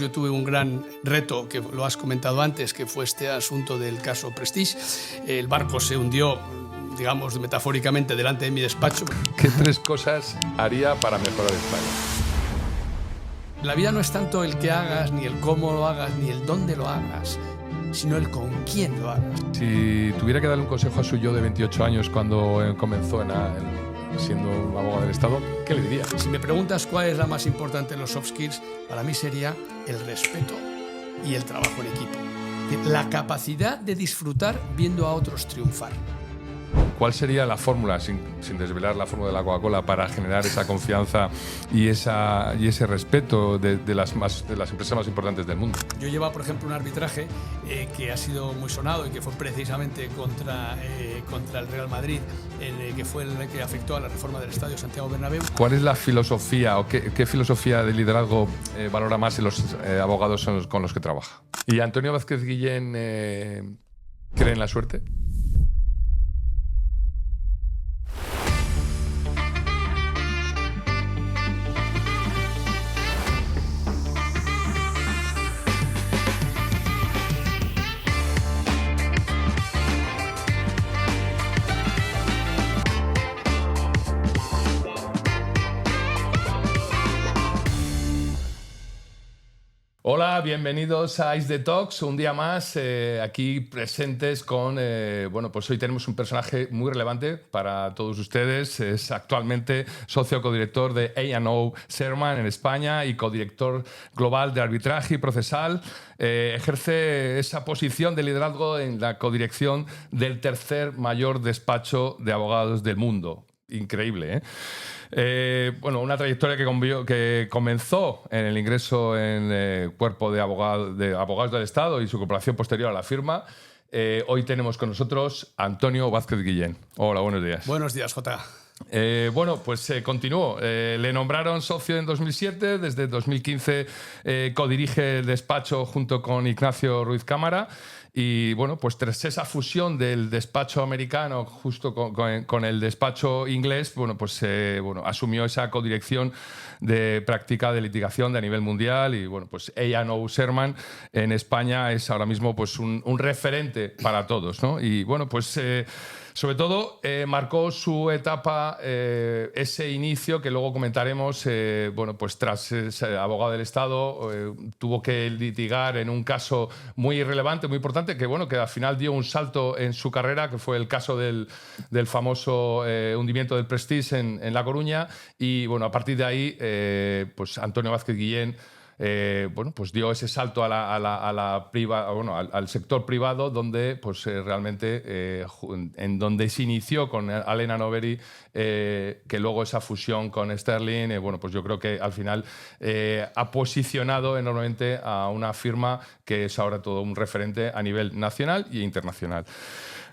Yo tuve un gran reto, que lo has comentado antes, que fue este asunto del caso Prestige. El barco se hundió, digamos, metafóricamente, delante de mi despacho. ¿Qué 3 cosas haría para mejorar España? La vida no es tanto el que hagas, ni el cómo lo hagas, ni el dónde lo hagas, sino el con quién lo hagas. Si tuviera que darle un consejo a su yo de 28 años cuando comenzó siendo abogado del Estado, ¿qué le diría? Si me preguntas cuál es la más importante de los soft skills, para mí sería el respeto y el trabajo en equipo. La capacidad de disfrutar viendo a otros triunfar. ¿Cuál sería la fórmula, sin desvelar la fórmula de la Coca-Cola, para generar esa confianza y ese respeto de las empresas más importantes del mundo? Yo llevaba, por ejemplo, un arbitraje que ha sido muy sonado y que fue precisamente contra el Real Madrid, que fue el que afectó a la reforma del Estadio Santiago Bernabéu. ¿Cuál es la filosofía o qué filosofía de liderazgo valora más en los abogados con los que trabaja? ¿Y Antonio Vázquez Guillén cree en la suerte? Hola, bienvenidos a Is The Talks, un día más aquí presentes con... pues hoy tenemos un personaje muy relevante para todos ustedes. Es actualmente socio codirector de A&O Shearman en España y codirector global de arbitraje y procesal. Ejerce esa posición de liderazgo en la codirección del tercer mayor despacho de abogados del mundo. Increíble, ¿eh? Una trayectoria que comenzó en el ingreso en el cuerpo de abogados del Estado y su incorporación posterior a la firma. Hoy tenemos con nosotros a Antonio Vázquez Guillén. Hola, buenos días. Buenos días, Jota. Continuó. Le nombraron socio en 2007, desde 2015 codirige el despacho junto con Ignacio Ruiz Cámara. Y pues tras esa fusión del despacho americano justo con el despacho inglés, asumió esa codirección de práctica de litigación de a nivel mundial y A&O Shearman en España es ahora mismo un referente para todos, ¿no? Y sobre todo marcó su etapa, ese inicio que luego comentaremos, tras ser abogado del Estado, tuvo que litigar en un caso muy relevante, muy importante, que al final dio un salto en su carrera, que fue el caso del famoso hundimiento del Prestige en La Coruña. Y a partir de ahí, Antonio Vázquez Guillén dio ese salto al sector privado, donde realmente en donde se inició con Allen & Overy, que luego esa fusión con Sterling, yo creo que al final ha posicionado enormemente a una firma que es ahora todo un referente a nivel nacional e internacional.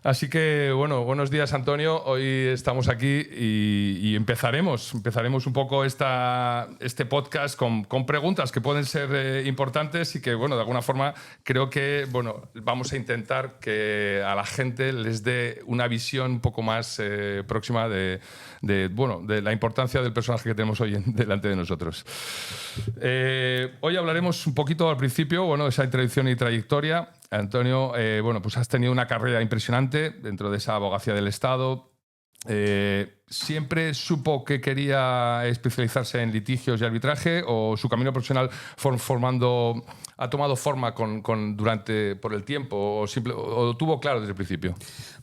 Así que, buenos días, Antonio. Hoy estamos aquí y empezaremos un poco este podcast con preguntas que pueden ser importantes y que, de alguna forma, creo que vamos a intentar que a la gente les dé una visión un poco más próxima de la importancia del personaje que tenemos hoy delante de nosotros. Hoy hablaremos un poquito al principio, esa introducción y trayectoria. Antonio, has tenido una carrera impresionante dentro de esa abogacía del Estado. ¿Siempre supo que quería especializarse en litigios y arbitraje o su camino profesional ha tomado forma por el tiempo o tuvo claro desde el principio?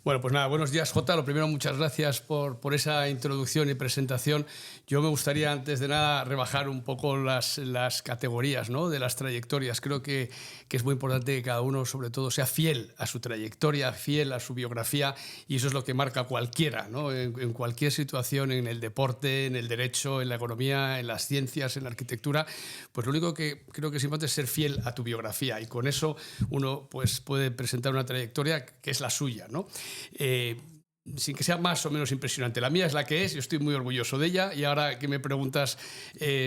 Buenos días, Jota. Lo primero, muchas gracias por esa introducción y presentación. Yo me gustaría, antes de nada, rebajar un poco las categorías, ¿no?, de las trayectorias. Creo que es muy importante que cada uno, sobre todo, sea fiel a su trayectoria, fiel a su biografía, y eso es lo que marca a cualquiera, ¿no?, en cualquier situación, en el deporte, en el derecho, en la economía, en las ciencias, en la arquitectura. Lo único que creo que es importante es ser fiel a tu biografía, y con eso uno puede presentar una trayectoria que es la suya, ¿no? Sin que sea más o menos impresionante. La mía es la que es, yo estoy muy orgulloso de ella, y ahora que me preguntas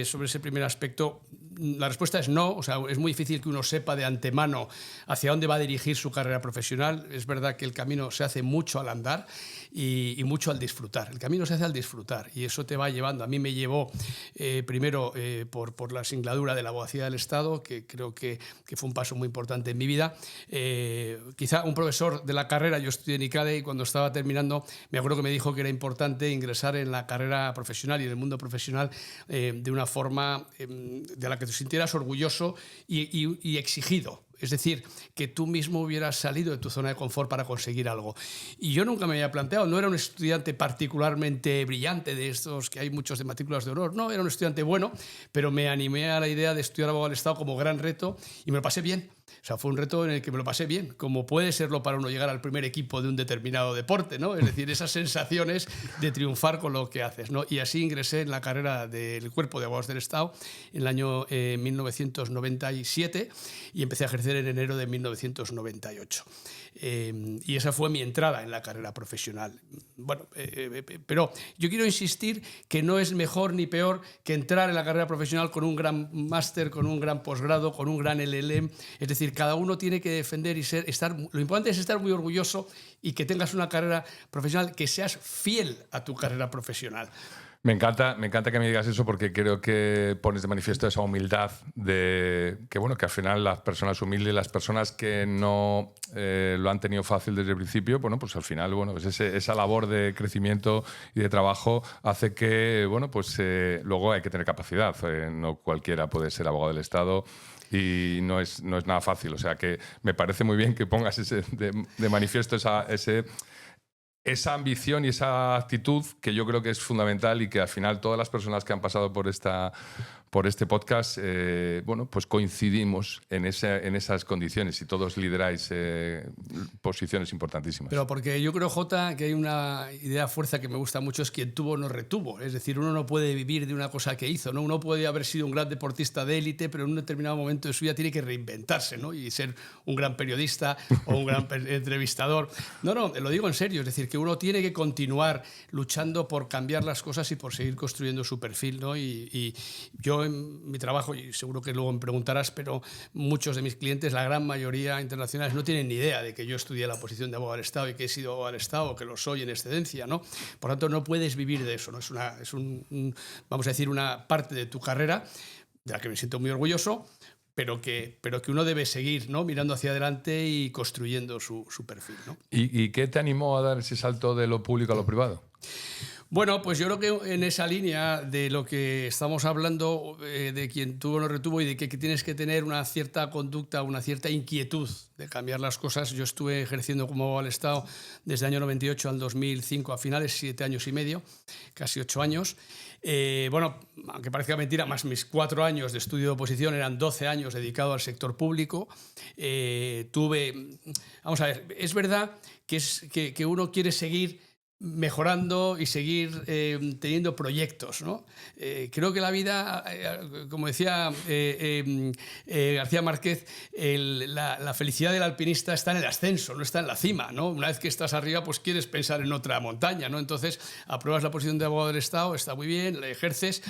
sobre ese primer aspecto, La respuesta es no. O sea, es muy difícil que uno sepa de antemano hacia dónde va a dirigir su carrera profesional. Es verdad que el camino se hace mucho al andar y mucho al disfrutar. El camino se hace al disfrutar y eso te va llevando. A mí me llevó primero por la singladura de la abogacía del Estado, que creo que fue un paso muy importante en mi vida. Quizá un profesor de la carrera, yo estudié en ICADE y cuando estaba terminando me acuerdo que me dijo que era importante ingresar en la carrera profesional y en el mundo profesional de una forma de la que te sintieras orgulloso y exigido. Es decir, que tú mismo hubieras salido de tu zona de confort para conseguir algo. Y yo nunca me había planteado, no era un estudiante particularmente brillante de estos que hay muchos de matrículas de honor, no, era un estudiante bueno, pero me animé a la idea de estudiar abogado del Estado como gran reto y me lo pasé bien. O sea, fue un reto en el que me lo pasé bien, como puede serlo para uno llegar al primer equipo de un determinado deporte, ¿no? Es decir, esas sensaciones de triunfar con lo que haces, ¿no? Y así ingresé en la carrera del Cuerpo de Abogados del Estado en el año 1997 y empecé a ejercer en enero de 1998. Y esa fue mi entrada en la carrera profesional. Bueno, pero yo quiero insistir que no es mejor ni peor que entrar en la carrera profesional con un gran máster, con un gran posgrado, con un gran LLM. Es decir, cada uno tiene que defender y lo importante es estar muy orgulloso y que tengas una carrera profesional, que seas fiel a tu carrera profesional. Me encanta que me digas eso porque creo que pones de manifiesto esa humildad de que, bueno, que al final las personas humildes, las personas que no lo han tenido fácil desde el principio, bueno, pues al final, bueno, pues esa labor de crecimiento y de trabajo hace que, bueno, pues luego hay que tener capacidad. No cualquiera puede ser abogado del Estado y no es nada fácil. O sea que me parece muy bien que pongas de manifiesto esa ambición y esa actitud que yo creo que es fundamental y que al final todas las personas que han pasado por este podcast, bueno, pues coincidimos en esas condiciones y todos lideráis posiciones importantísimas. Pero porque yo creo, Jota, que hay una idea fuerza que me gusta mucho, es quien tuvo no retuvo. Es decir, uno no puede vivir de una cosa que hizo, ¿no? Uno puede haber sido un gran deportista de élite, pero en un determinado momento de su vida tiene que reinventarse, ¿no? Y ser un gran periodista o un gran entrevistador. No, lo digo en serio, es decir, que uno tiene que continuar luchando por cambiar las cosas y por seguir construyendo su perfil, ¿no? Y yo en mi trabajo, y seguro que luego me preguntarás, pero muchos de mis clientes, la gran mayoría internacionales, no tienen ni idea de que yo estudié la oposición de abogado del Estado y que he sido abogado del Estado, que lo soy en excedencia, ¿no? Por tanto, no puedes vivir de eso, ¿no? Vamos a decir, una parte de tu carrera de la que me siento muy orgulloso, pero que uno debe seguir, ¿no? Mirando hacia adelante y construyendo su perfil, ¿no? ¿Y qué te animó a dar ese salto de lo público a lo privado? Bueno, pues yo creo que en esa línea de lo que estamos hablando, de quien tuvo o no retuvo y de que tienes que tener una cierta conducta, una cierta inquietud de cambiar las cosas. Yo estuve ejerciendo como abogado del Estado desde el año 98 al 2005, a finales, 7 años y medio, casi 8 años. Bueno, aunque parezca mentira, más mis 4 años de estudio de oposición eran 12 años dedicados al sector público. Vamos a ver, es verdad que uno quiere seguir mejorando y seguir teniendo proyectos, ¿no? Creo que la vida, como decía García Márquez, la felicidad del alpinista está en el ascenso, no está en la cima, ¿no? Una vez que estás arriba, pues quieres pensar en otra montaña, ¿no? Entonces, apruebas la posición de abogado del Estado, está muy bien, la ejerces,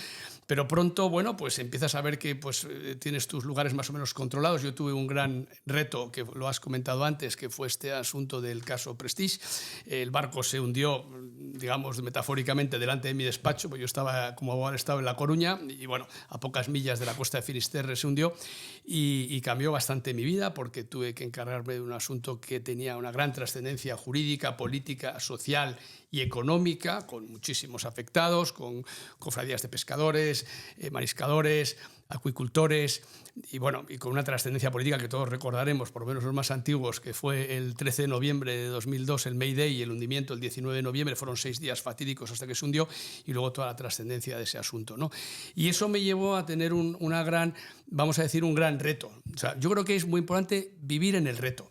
pero pronto, bueno, pues empiezas a ver que pues, tienes tus lugares más o menos controlados. Yo tuve un gran reto, que lo has comentado antes, que fue este asunto del caso Prestige. El barco se hundió, digamos, metafóricamente, delante de mi despacho, porque yo estaba como abogado del Estado en La Coruña, y bueno, a pocas millas de la costa de Finisterre se hundió, y cambió bastante mi vida, porque tuve que encargarme de un asunto que tenía una gran trascendencia jurídica, política, social y económica, con muchísimos afectados, con cofradías de pescadores, mariscadores, acuicultores, y bueno, y con una trascendencia política que todos recordaremos, por lo menos los más antiguos, que fue el 13 de noviembre de 2002, el May Day, y el hundimiento el 19 de noviembre. Fueron 6 días fatídicos hasta que se hundió, y luego toda la trascendencia de ese asunto, ¿no? Y eso me llevó a tener una gran, vamos a decir, un gran reto. O sea, yo creo que es muy importante vivir en el reto.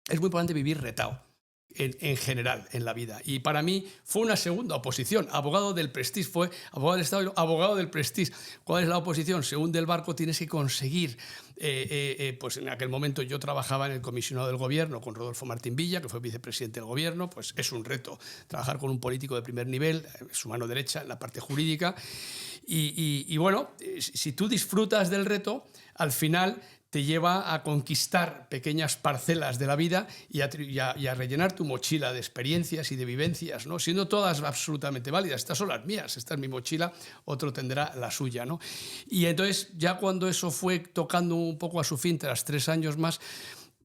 Es muy importante vivir retado. en general en la vida. Y para mí fue una segunda oposición. Abogado del Prestige, fue abogado del Estado, abogado del Prestige. ¿Cuál es la oposición? Se hunde el barco, tienes que conseguir. Pues en aquel momento yo trabajaba en el comisionado del gobierno con Rodolfo Martín Villa, que fue vicepresidente del gobierno. Pues es un reto trabajar con un político de primer nivel, su mano derecha en la parte jurídica. Y bueno, si tú disfrutas del reto, al final te lleva a conquistar pequeñas parcelas de la vida y a rellenar tu mochila de experiencias y de vivencias, ¿no? Siendo todas absolutamente válidas. Estas son las mías, esta es mi mochila, otro tendrá la suya, ¿no? Y entonces, ya cuando eso fue tocando un poco a su fin, tras 3 años más,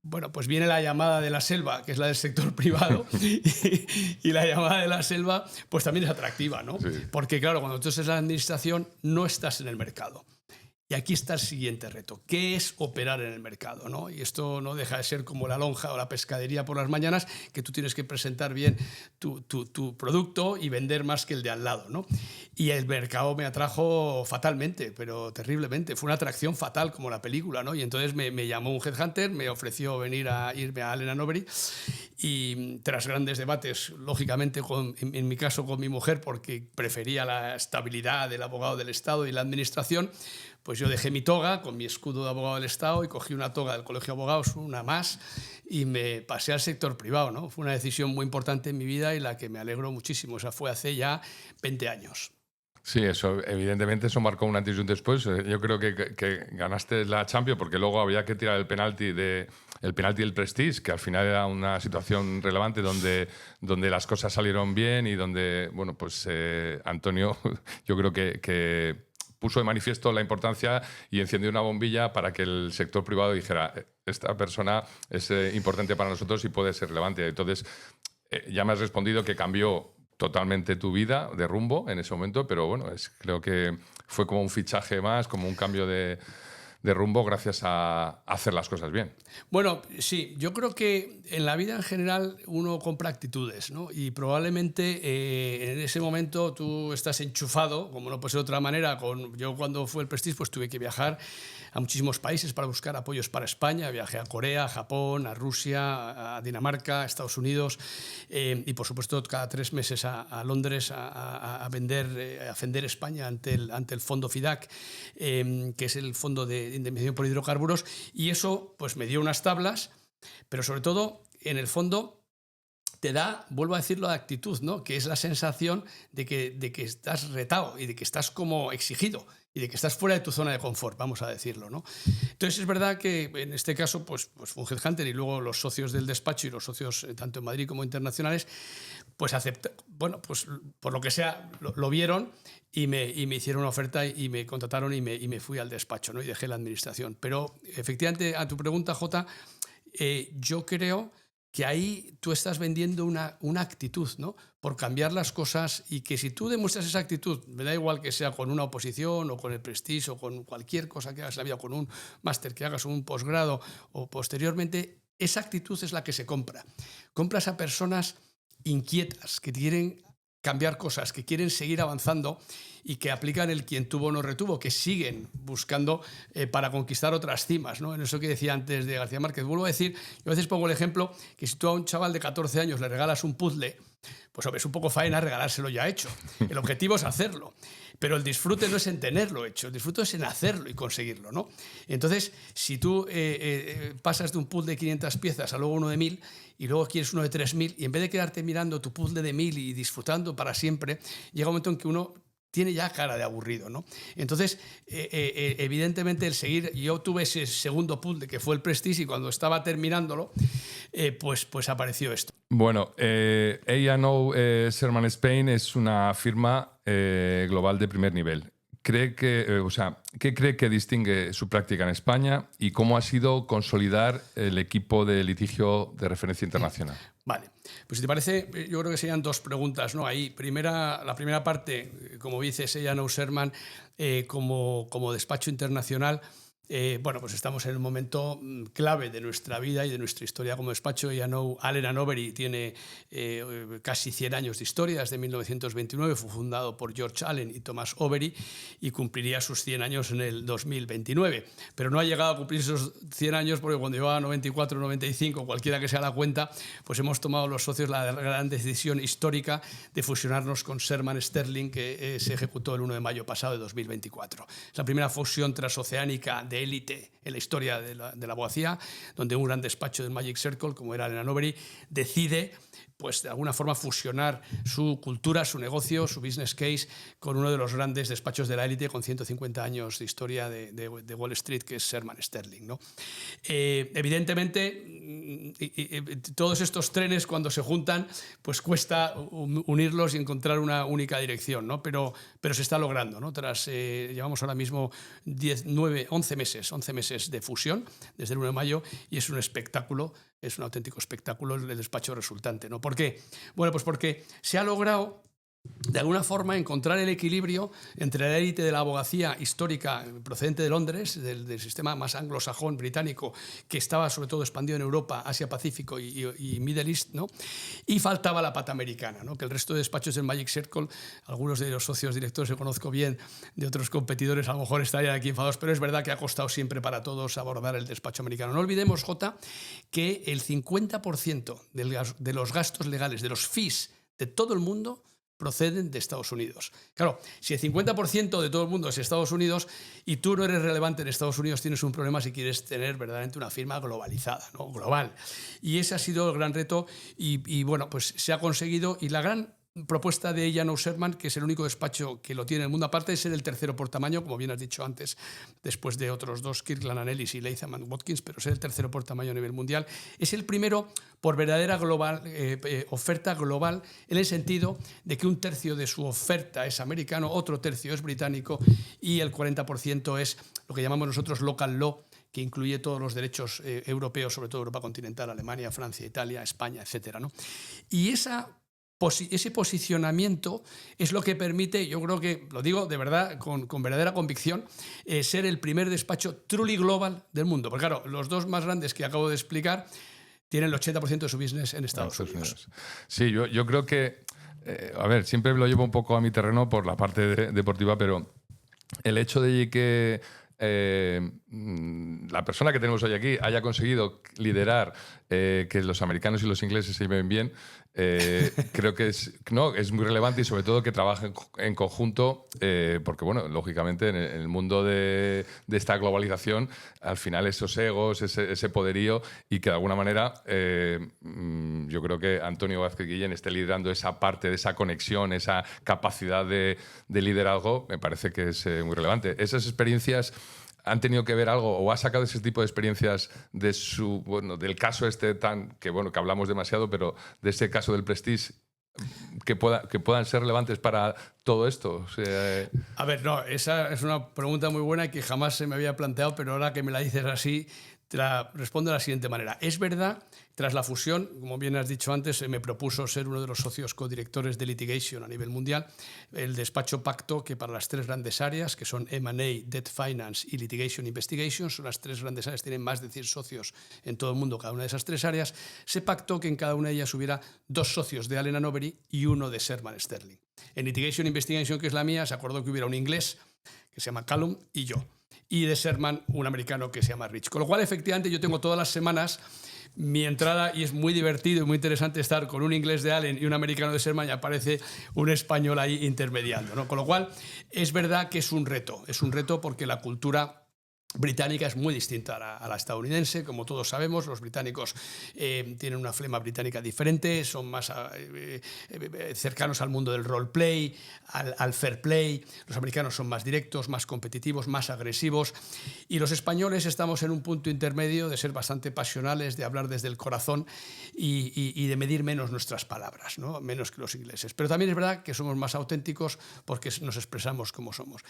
bueno, pues viene la llamada de la selva, que es la del sector privado, y la llamada de la selva pues también es atractiva, ¿no? Sí. Porque claro, cuando tú estás en la administración no estás en el mercado. Y aquí está el siguiente reto. ¿Qué es operar en el mercado, ¿no? Y esto no deja de ser como la lonja o la pescadería por las mañanas, que tú tienes que presentar bien tu producto y vender más que el de al lado, ¿no? Y el mercado me atrajo fatalmente, pero terriblemente. Fue una atracción fatal, como la película, ¿no? Y entonces me llamó un headhunter, me ofreció irme a Allen & Overy, y tras grandes debates, lógicamente, en mi caso con mi mujer, porque prefería la estabilidad del abogado del Estado y la administración, pues yo dejé mi toga con mi escudo de abogado del Estado y cogí una toga del Colegio de Abogados, una más, y me pasé al sector privado, ¿no? Fue una decisión muy importante en mi vida y la que me alegro muchísimo. O sea, fue hace ya 20 años. Sí, eso, evidentemente eso marcó un antes y un después. Yo creo que ganaste la Champions porque luego había que tirar el penalti del Prestige, que al final era una situación relevante donde las cosas salieron bien y donde, bueno, pues Antonio, yo creo que puso de manifiesto la importancia y encendió una bombilla para que el sector privado dijera: esta persona es importante para nosotros y puede ser relevante. Entonces, ya me has respondido que cambió totalmente tu vida de rumbo en ese momento, pero bueno, creo que fue como un fichaje más, como un cambio de rumbo gracias a hacer las cosas bien. Bueno, sí, yo creo que en la vida en general uno compra actitudes, ¿no? Y probablemente en ese momento tú estás enchufado, como no puede ser de otra manera. Yo cuando fue el Prestige pues tuve que viajar a muchísimos países para buscar apoyos para España. Viajé a Corea, a Japón, a Rusia, a Dinamarca, a Estados Unidos y por supuesto cada 3 meses a Londres a vender España ante el fondo FIDAC, que es el fondo de indemnización por hidrocarburos, y eso pues me dio unas tablas, pero sobre todo en el fondo te da, vuelvo a decirlo, de actitud, ¿no? Que es la sensación de que estás retado y de que estás como exigido y de que estás fuera de tu zona de confort, vamos a decirlo, ¿no? Entonces es verdad que en este caso pues fue un headhunter y luego los socios del despacho y los socios tanto en Madrid como internacionales pues bueno, pues por lo que sea lo vieron y me hicieron una oferta y me contrataron y me fui al despacho, ¿no? Y dejé la administración. Pero efectivamente, a tu pregunta, Jota, yo creo que ahí tú estás vendiendo una actitud, ¿no? Por cambiar las cosas, y que si tú demuestras esa actitud, me da igual que sea con una oposición o con el Prestige o con cualquier cosa que hagas en la vida, con un máster que hagas o un posgrado o posteriormente, esa actitud es la que se compra. Compras a personas inquietas, que quieren cambiar cosas, que quieren seguir avanzando y que aplican el quien tuvo no retuvo, que siguen buscando para conquistar otras cimas, ¿no? En eso que decía antes de García Márquez. Vuelvo a decir, yo a veces pongo el ejemplo que si tú a un chaval de 14 años le regalas un puzzle, pues hombre, es un poco faena regalárselo ya hecho. El objetivo es hacerlo, pero el disfrute no es en tenerlo hecho, el disfrute es en hacerlo y conseguirlo, ¿no? Entonces, si tú pasas de un puzzle de 500 piezas a luego uno de 1000 y luego quieres uno de 3000, y en vez de quedarte mirando tu puzzle de 1000 y disfrutando para siempre, llega un momento en que uno tiene ya cara de aburrido, ¿no? Entonces, evidentemente, el seguir... Yo tuve ese segundo puzzle que fue el Prestige, y cuando estaba terminándolo, pues apareció esto. Bueno, A&O Shearman Spain es una firma global de primer nivel. ¿Qué cree que distingue su práctica en España y cómo ha sido consolidar el equipo de litigio de referencia internacional? Vale, pues si te parece, yo creo que serían 2 preguntas, ¿no? Ahí, la primera parte, como dices, A&O Shearman como despacho internacional, Bueno, pues estamos en un momento clave de nuestra vida y de nuestra historia como despacho. Allen & Overy tiene casi 100 años de historia, desde 1929, fue fundado por George Allen y Thomas Overy y cumpliría sus 100 años en el 2029. Pero no ha llegado a cumplir esos 100 años porque cuando llevaba 94, 95, cualquiera que sea la cuenta, pues hemos tomado los socios la gran decisión histórica de fusionarnos con Shearman Sterling, que se ejecutó el 1 de mayo pasado de 2024. Es la primera fusión transoceánica de élite en la historia de la abogacía, donde un gran despacho del Magic Circle, como era Allen & Overy, decide, pues de alguna forma, fusionar su cultura, su negocio, su business case con uno de los grandes despachos de la élite con 150 años de historia de Wall Street, que es Shearman Sterling, ¿no? Evidentemente, todos estos trenes, cuando se juntan, pues cuesta unirlos y encontrar una única dirección, ¿no? Pero se está logrando, ¿no? Llevamos ahora mismo 11 meses de fusión desde el 1 de mayo y es un espectáculo, es un auténtico espectáculo el despacho resultante, ¿no? ¿Por qué? Bueno, pues porque se ha logrado de alguna forma encontrar el equilibrio entre la élite de la abogacía histórica procedente de Londres, del sistema más anglosajón británico, que estaba sobre todo expandido en Europa, Asia Pacífico y Middle East, ¿no? Y faltaba la pata americana, ¿no? Que el resto de despachos del Magic Circle, algunos de los socios directores que conozco bien de otros competidores, a lo mejor estarían aquí enfadados, pero es verdad que ha costado siempre para todos abordar el despacho americano. No olvidemos, Jota, que el 50% de los gastos legales, de los fees de todo el mundo, proceden de Estados Unidos. Claro, si el 50% de todo el mundo es Estados Unidos y tú no eres relevante en Estados Unidos, tienes un problema si quieres tener verdaderamente una firma globalizada, ¿no? Global. Y ese ha sido el gran reto y bueno, pues se ha conseguido. Y la gran propuesta de J&O Shearman, que es el único despacho que lo tiene en el mundo, aparte de ser el tercero por tamaño, como bien has dicho antes, después de otros dos, Kirkland & Ellis y Latham & Watkins, pero ser el tercero por tamaño a nivel mundial, es el primero por verdadera oferta global, en el sentido de que un tercio de su oferta es americano, otro tercio es británico y el 40% es lo que llamamos nosotros local law, que incluye todos los derechos europeos, sobre todo Europa continental, Alemania, Francia, Italia, España, etcétera, ¿no? Y ese posicionamiento es lo que permite, yo creo que, lo digo de verdad, con verdadera convicción, ser el primer despacho truly global del mundo. Porque claro, los dos más grandes que acabo de explicar tienen el 80% de su business en Estados Unidos. Sí, yo creo que, a ver, siempre lo llevo un poco a mi terreno por la parte deportiva, pero el hecho de que la persona que tenemos hoy aquí haya conseguido liderar que los americanos y los ingleses se lleven bien, creo que es muy relevante, y sobre todo que trabajen en conjunto, porque, bueno, lógicamente en el mundo de esta globalización, al final esos egos, ese poderío, y que de alguna manera yo creo que Antonio Vázquez Guillén esté liderando esa parte de esa conexión, esa capacidad de liderazgo, me parece que es muy relevante. Esas experiencias han tenido que ver algo, o ha sacado ese tipo de experiencias del caso que hablamos demasiado, pero de ese caso del Prestige, que puedan ser relevantes para todo esto? O sea, a ver, no, esa es una pregunta muy buena que jamás se me había planteado, pero ahora que me la dices así, te la respondo de la siguiente manera. Es verdad, tras la fusión, como bien has dicho antes, me propuso ser uno de los socios codirectores de litigation a nivel mundial. El despacho pactó que para las tres grandes áreas, que son M&A, Debt Finance y Litigation Investigation, son las tres grandes áreas, tienen más de 100 socios en todo el mundo cada una de esas tres áreas, se pactó que en cada una de ellas hubiera 2 socios de Allen & Overy y 1 de Shearman Sterling. En Litigation Investigation, que es la mía, se acordó que hubiera un inglés, que se llama Callum, y yo. Y de Shearman, un americano que se llama Rich. Con lo cual, efectivamente, yo tengo todas las semanas mi entrada, y es muy divertido y muy interesante estar con un inglés de Allen y un americano de Shearman, y aparece un español ahí intermediando, ¿no? Con lo cual, es verdad que es un reto porque la cultura británica es muy distinta a la estadounidense. Como todos sabemos, los británicos tienen una flema británica diferente, son más cercanos al mundo del roleplay, al fair play. Los americanos son más directos, más competitivos, más agresivos, y los españoles estamos en un punto intermedio de ser bastante pasionales, de hablar desde el corazón y de medir menos nuestras palabras, ¿no? Menos que los ingleses. Pero también es verdad que somos más auténticos porque nos expresamos como somos.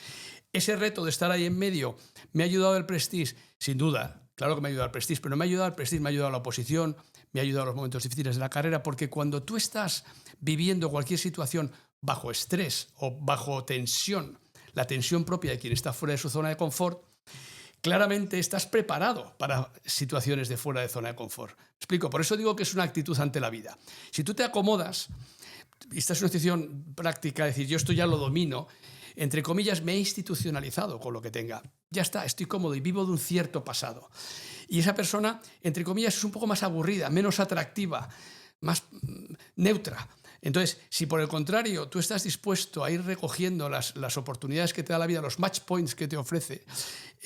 Ese reto de estar ahí en medio me ha ayudado el Prestige, sin duda. Claro que me ha ayudado el Prestige, pero me ha ayudado el Prestige, me ha ayudado la oposición, me ha ayudado a los momentos difíciles de la carrera, porque cuando tú estás viviendo cualquier situación bajo estrés o bajo tensión, la tensión propia de quien está fuera de su zona de confort, claramente estás preparado para situaciones de fuera de zona de confort. ¿Me explico? Por eso digo que es una actitud ante la vida. Si tú te acomodas, y esta es una situación práctica, es decir, yo esto ya lo domino, entre comillas, me he institucionalizado con lo que tenga. Ya está, estoy cómodo y vivo de un cierto pasado. Y esa persona, entre comillas, es un poco más aburrida, menos atractiva, más neutra. Entonces, si por el contrario tú estás dispuesto a ir recogiendo las oportunidades que te da la vida, los match points que te ofrece,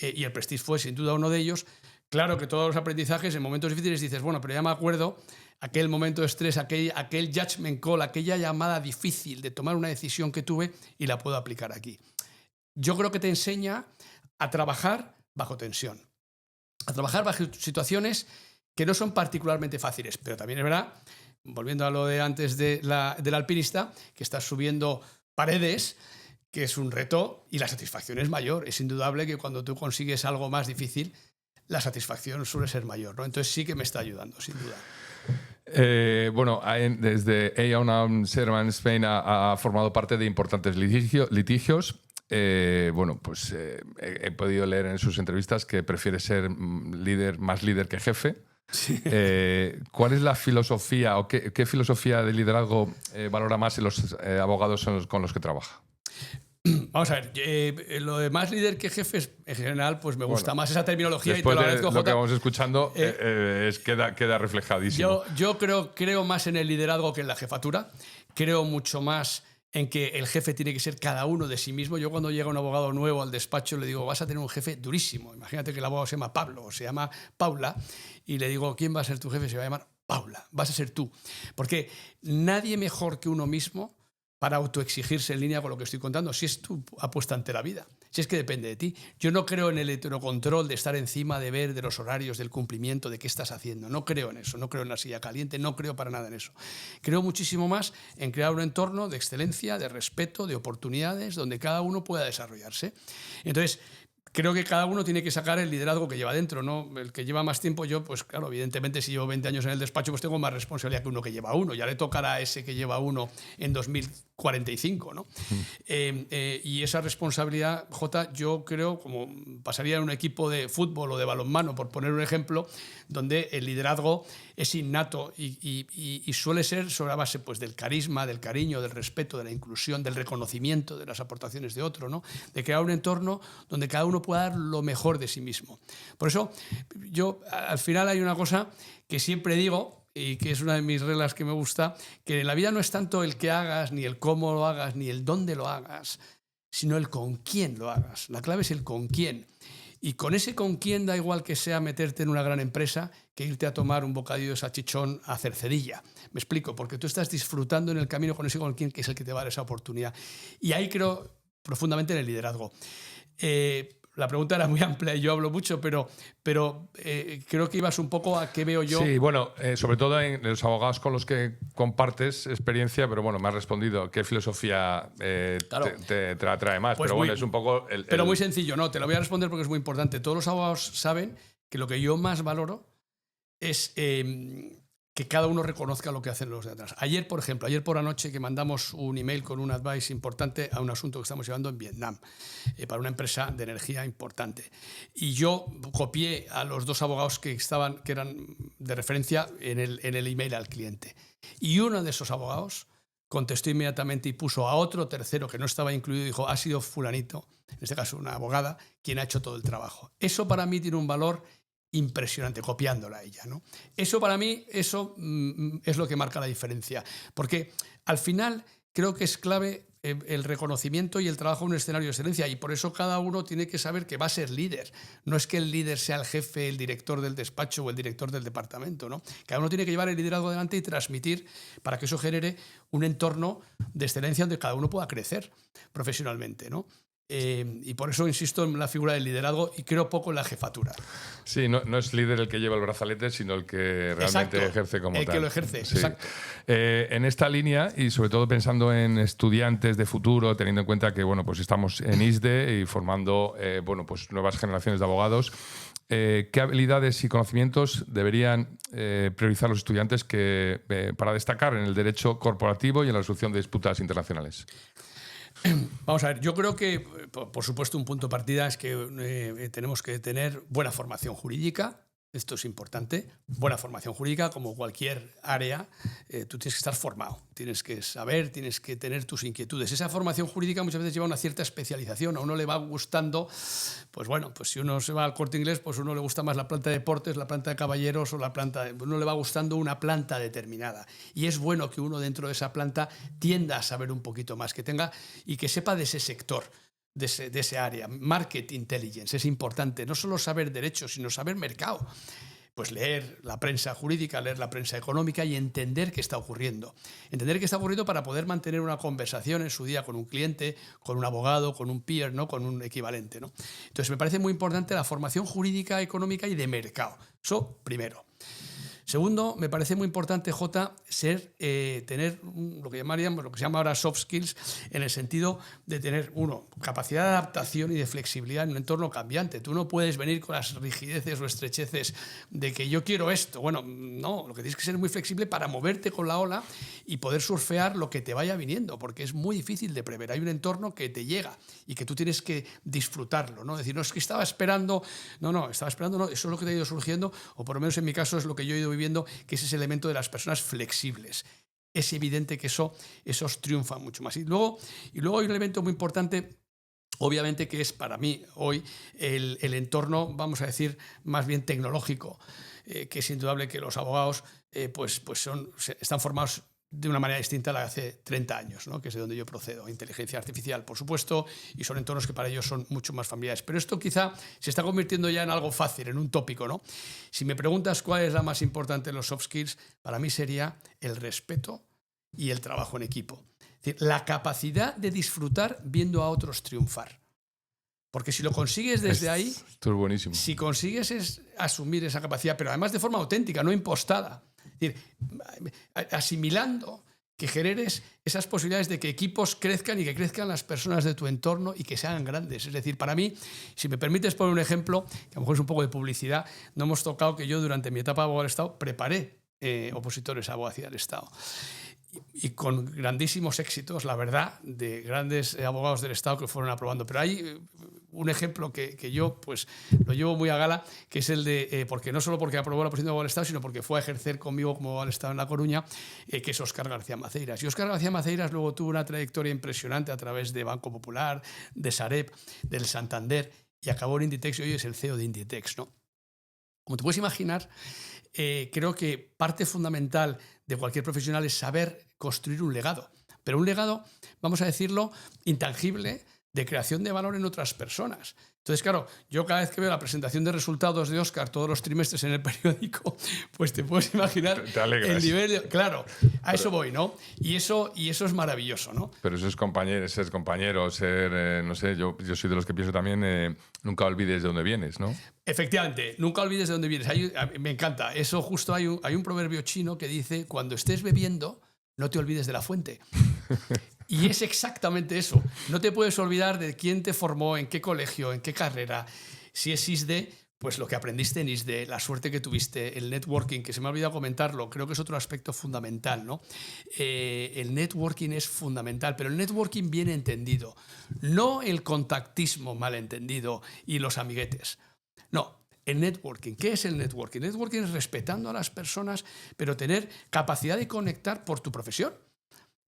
y el Prestige fue sin duda uno de ellos, claro que todos los aprendizajes en momentos difíciles dices, bueno, pero ya me acuerdo aquel momento de estrés, aquel judgment call, aquella llamada difícil de tomar una decisión que tuve y la puedo aplicar aquí. Yo creo que te enseña a trabajar bajo tensión, a trabajar bajo situaciones que no son particularmente fáciles, pero también es verdad, volviendo a lo de antes del alpinista, que estás subiendo paredes, que es un reto y la satisfacción es mayor. Es indudable que cuando tú consigues algo más difícil, la satisfacción suele ser mayor, ¿no? Entonces sí que me está ayudando, sin duda. Bueno, desde Aon Servan Spain ha formado parte de importantes litigios. Bueno, pues he podido leer en sus entrevistas que prefiere ser más líder que jefe. Sí. ¿Cuál es la filosofía o qué filosofía de liderazgo valora más en los abogados con los que trabaja? Vamos a ver, lo de más líder que jefe, en general, pues me gusta más esa terminología y te lo agradezco, Jota. Lo que vamos escuchando queda reflejadísimo. Yo creo más en el liderazgo que en la jefatura. Creo mucho más en que el jefe tiene que ser cada uno de sí mismo. Yo cuando llega un abogado nuevo al despacho le digo, vas a tener un jefe durísimo. Imagínate que el abogado se llama Pablo o se llama Paula y le digo, ¿quién va a ser tu jefe? Se va a llamar Paula, vas a ser tú. Porque nadie mejor que uno mismo para autoexigirse en línea con lo que estoy contando, si es tu apuesta ante la vida, si es que depende de ti. Yo no creo en el heterocontrol de estar encima de ver de los horarios, del cumplimiento, de qué estás haciendo. No creo en eso, no creo en la silla caliente, no creo para nada en eso. Creo muchísimo más en crear un entorno de excelencia, de respeto, de oportunidades, donde cada uno pueda desarrollarse. Entonces, creo que cada uno tiene que sacar el liderazgo que lleva dentro, ¿no? El que lleva más tiempo, yo, pues claro, evidentemente si llevo 20 años en el despacho, pues tengo más responsabilidad que uno que lleva uno. Ya le tocará a ese que lleva uno en 2045, ¿no? Y esa responsabilidad, Jota, yo creo, como pasaría en un equipo de fútbol o de balonmano, por poner un ejemplo, donde el liderazgo es innato y suele ser sobre la base pues, del carisma, del cariño, del respeto, de la inclusión, del reconocimiento de las aportaciones de otro, ¿no? De crear un entorno donde cada uno pueda dar lo mejor de sí mismo. Por eso, yo al final hay una cosa que siempre digo, y que es una de mis reglas que me gusta, que en la vida no es tanto el que hagas, ni el cómo lo hagas, ni el dónde lo hagas, sino el con quién lo hagas. La clave es el con quién. Y con ese con quién da igual que sea meterte en una gran empresa que irte a tomar un bocadillo de salchichón a Cercedilla. Me explico, porque tú estás disfrutando en el camino con ese con quién, que es el que te va a dar esa oportunidad. Y ahí creo profundamente en el liderazgo. La pregunta era muy amplia y yo hablo mucho, pero creo que ibas un poco a qué veo yo. Sí, bueno, sobre todo en los abogados con los que compartes experiencia, pero bueno, me has respondido qué filosofía claro. te atrae más. Pues pero bueno, es un poco... Pero muy sencillo, no, te lo voy a responder porque es muy importante. Todos los abogados saben que lo que yo más valoro es que cada uno reconozca lo que hacen los de atrás. Ayer, por ejemplo, ayer por la noche que mandamos un email con un advice importante a un asunto que estamos llevando en Vietnam para una empresa de energía importante. Y yo copié a los dos abogados que eran de referencia en el email al cliente. Y uno de esos abogados contestó inmediatamente y puso a otro tercero que no estaba incluido y dijo, ha sido fulanito, en este caso una abogada, quien ha hecho todo el trabajo. Eso para mí tiene un valor impresionante, copiándola a ella, ¿no? Eso para mí, eso es lo que marca la diferencia. Porque al final creo que es clave el reconocimiento y el trabajo en un escenario de excelencia y por eso cada uno tiene que saber que va a ser líder. No es que el líder sea el jefe, el director del despacho o el director del departamento, ¿no? Cada uno tiene que llevar el liderazgo adelante y transmitir para que eso genere un entorno de excelencia donde cada uno pueda crecer profesionalmente, ¿no? Y por eso insisto en la figura del liderazgo y creo poco en la jefatura. Sí, no es líder el que lleva el brazalete, sino el que realmente ejerce como tal. El que lo ejerce, sí. Exacto. En esta línea, y sobre todo pensando en estudiantes de futuro, teniendo en cuenta que bueno, pues estamos en ISDE y formando bueno, pues nuevas generaciones de abogados, ¿qué habilidades y conocimientos deberían priorizar los estudiantes para destacar en el derecho corporativo y en la resolución de disputas internacionales? Vamos a ver, yo creo que, por supuesto, un punto de partida es que tenemos que tener buena formación jurídica. Esto es importante. Buena formación jurídica, como cualquier área, tú tienes que estar formado, tienes que saber, tienes que tener tus inquietudes. Esa formación jurídica muchas veces lleva una cierta especialización. A uno le va gustando, pues bueno, pues si uno se va al Corte Inglés, pues a uno le gusta más la planta de deportes, la planta de caballeros o la planta de... Uno le va gustando una planta determinada. Y es bueno que uno dentro de esa planta tienda a saber un poquito más, que tenga y que sepa de ese sector. De ese área. Market intelligence es importante, no solo saber derecho, sino saber mercado. Pues leer la prensa jurídica, leer la prensa económica y entender qué está ocurriendo. Entender qué está ocurriendo para poder mantener una conversación en su día con un cliente, con un abogado, con un peer, ¿no? Con un equivalente, ¿no? Entonces me parece muy importante la formación jurídica, económica y de mercado. Eso primero. Segundo, me parece muy importante, Jota, tener lo que llamaríamos, lo que se llama ahora soft skills, en el sentido de tener, capacidad de adaptación y de flexibilidad en un entorno cambiante. Tú no puedes venir con las rigideces o estrecheces de que yo quiero esto. Bueno, no, lo que tienes que ser muy flexible para moverte con la ola y poder surfear lo que te vaya viniendo, porque es muy difícil de prever. Hay un entorno que te llega y que tú tienes que disfrutarlo, ¿no? Decir, no, es que estaba esperando, no, eso es lo que te ha ido surgiendo, o por lo menos en mi caso es lo que yo he ido viviendo, que es ese elemento de las personas flexibles. Es evidente que esos triunfan mucho más. Y luego hay un elemento muy importante, obviamente, que es para mí hoy el entorno, vamos a decir, más bien tecnológico, que es indudable que los abogados están formados de una manera distinta a la de hace 30 años, ¿no? Que es de donde yo procedo. Inteligencia artificial, por supuesto, y son entornos que para ellos son mucho más familiares. Pero esto quizá se está convirtiendo ya en algo fácil, en un tópico, ¿no? Si me preguntas cuál es la más importante en los soft skills, para mí sería el respeto y el trabajo en equipo. Es decir, la capacidad de disfrutar viendo a otros triunfar. Porque si lo consigues desde ahí, esto es buenísimo. Si consigues asumir esa capacidad, pero además de forma auténtica, no impostada, es decir, asimilando que generes esas posibilidades de que equipos crezcan y que crezcan las personas de tu entorno y que sean grandes. Es decir, para mí, si me permites poner un ejemplo, que a lo mejor es un poco de publicidad, no hemos tocado que yo durante mi etapa de abogado del Estado preparé opositores a abogacía del Estado. Y con grandísimos éxitos, la verdad, de grandes abogados del Estado que fueron aprobando. Pero hay un ejemplo que yo pues lo llevo muy a gala, que es el de, porque no solo porque aprobó la oposición de abogado del Estado, sino porque fue a ejercer conmigo como abogado del Estado en La Coruña, que es Óscar García Maceiras. Y Óscar García Maceiras luego tuvo una trayectoria impresionante a través de Banco Popular, de Sareb, del Santander, y acabó en Inditex y hoy es el CEO de Inditex, ¿no? Como te puedes imaginar, creo que parte fundamental de cualquier profesional es saber construir un legado. Pero un legado, vamos a decirlo, intangible, de creación de valor en otras personas. Entonces, claro, yo cada vez que veo la presentación de resultados de Óscar todos los trimestres en el periódico, pues te puedes imaginar el nivel... Claro, a eso voy, ¿no? Y eso es maravilloso, ¿no? Pero eso es ser compañero, no sé, yo soy de los que pienso también, nunca olvides de dónde vienes, ¿no? Efectivamente, nunca olvides de dónde vienes. Me encanta. Eso justo hay un proverbio chino que dice, cuando estés bebiendo, no te olvides de la fuente. Y es exactamente eso. No te puedes olvidar de quién te formó, en qué colegio, en qué carrera. Si es ISDE, pues lo que aprendiste en ISDE, la suerte que tuviste, el networking, que se me ha olvidado comentarlo, creo que es otro aspecto fundamental, ¿no? El networking es fundamental, pero el networking bien entendido, no el contactismo mal entendido y los amiguetes. No, el networking. ¿Qué es el networking? El networking es respetando a las personas, pero tener capacidad de conectar por tu profesión.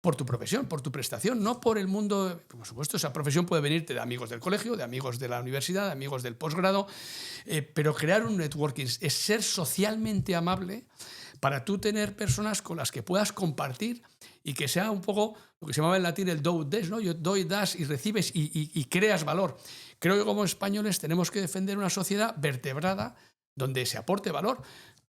Por tu profesión, por tu prestación, no por el mundo. Por supuesto, esa profesión puede venirte de amigos del colegio, de amigos de la universidad, de amigos del posgrado, pero crear un networking es ser socialmente amable para tú tener personas con las que puedas compartir y que sea un poco lo que se llamaba en latín el do des, ¿no? Yo doy, das y recibes y creas valor. Creo que como españoles tenemos que defender una sociedad vertebrada donde se aporte valor.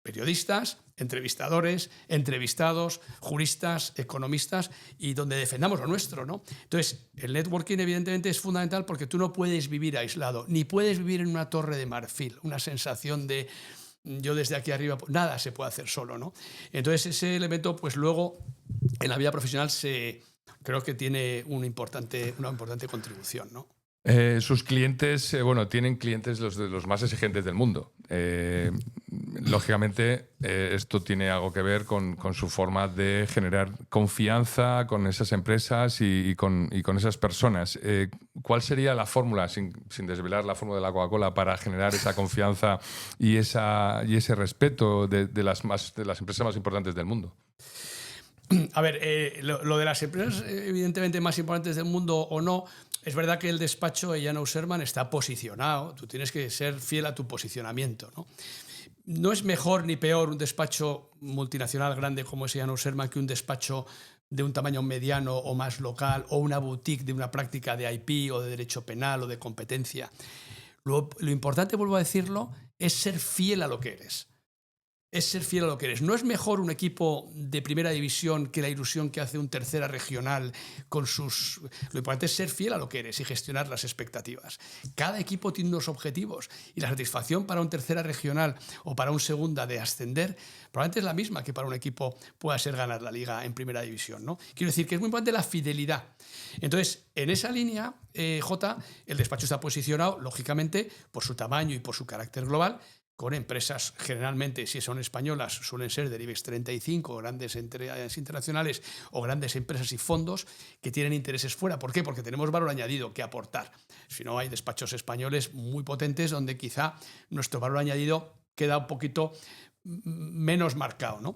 Periodistas, entrevistadores, entrevistados, juristas, economistas y donde defendamos lo nuestro, ¿no? Entonces, el networking evidentemente es fundamental porque tú no puedes vivir aislado, ni puedes vivir en una torre de marfil, una sensación de yo desde aquí arriba, nada se puede hacer solo, ¿no? Entonces, ese elemento, pues luego en la vida profesional creo que tiene una importante contribución, ¿no? Sus clientes, bueno, tienen clientes los más exigentes del mundo. Lógicamente, esto tiene algo que ver con su forma de generar confianza con esas empresas y con esas personas. ¿Cuál sería la fórmula, sin desvelar la fórmula de la Coca-Cola, para generar esa confianza y ese respeto de las empresas más importantes del mundo? A ver, lo de las empresas evidentemente más importantes del mundo o no, es verdad que el despacho de Jan Aussermann está posicionado, tú tienes que ser fiel a tu posicionamiento, ¿no? No es mejor ni peor un despacho multinacional grande como es Jan Aussermann que un despacho de un tamaño mediano o más local, o una boutique de una práctica de IP o de derecho penal o de competencia. Lo importante, vuelvo a decirlo, es ser fiel a lo que eres. Es ser fiel a lo que eres. No es mejor un equipo de primera división que la ilusión que hace un tercera regional con sus... Lo importante es ser fiel a lo que eres y gestionar las expectativas. Cada equipo tiene unos objetivos y la satisfacción para un tercera regional o para un segunda de ascender probablemente es la misma que para un equipo pueda ser ganar la liga en primera división, ¿no? Quiero decir que es muy importante la fidelidad. Entonces, en esa línea, Jota, el despacho está posicionado, lógicamente, por su tamaño y por su carácter global, con empresas, generalmente, si son españolas, suelen ser del IBEX 35, grandes entidades internacionales o grandes empresas y fondos que tienen intereses fuera. ¿Por qué? Porque tenemos valor añadido que aportar. Si no, hay despachos españoles muy potentes donde quizá nuestro valor añadido queda un poquito menos marcado, ¿no?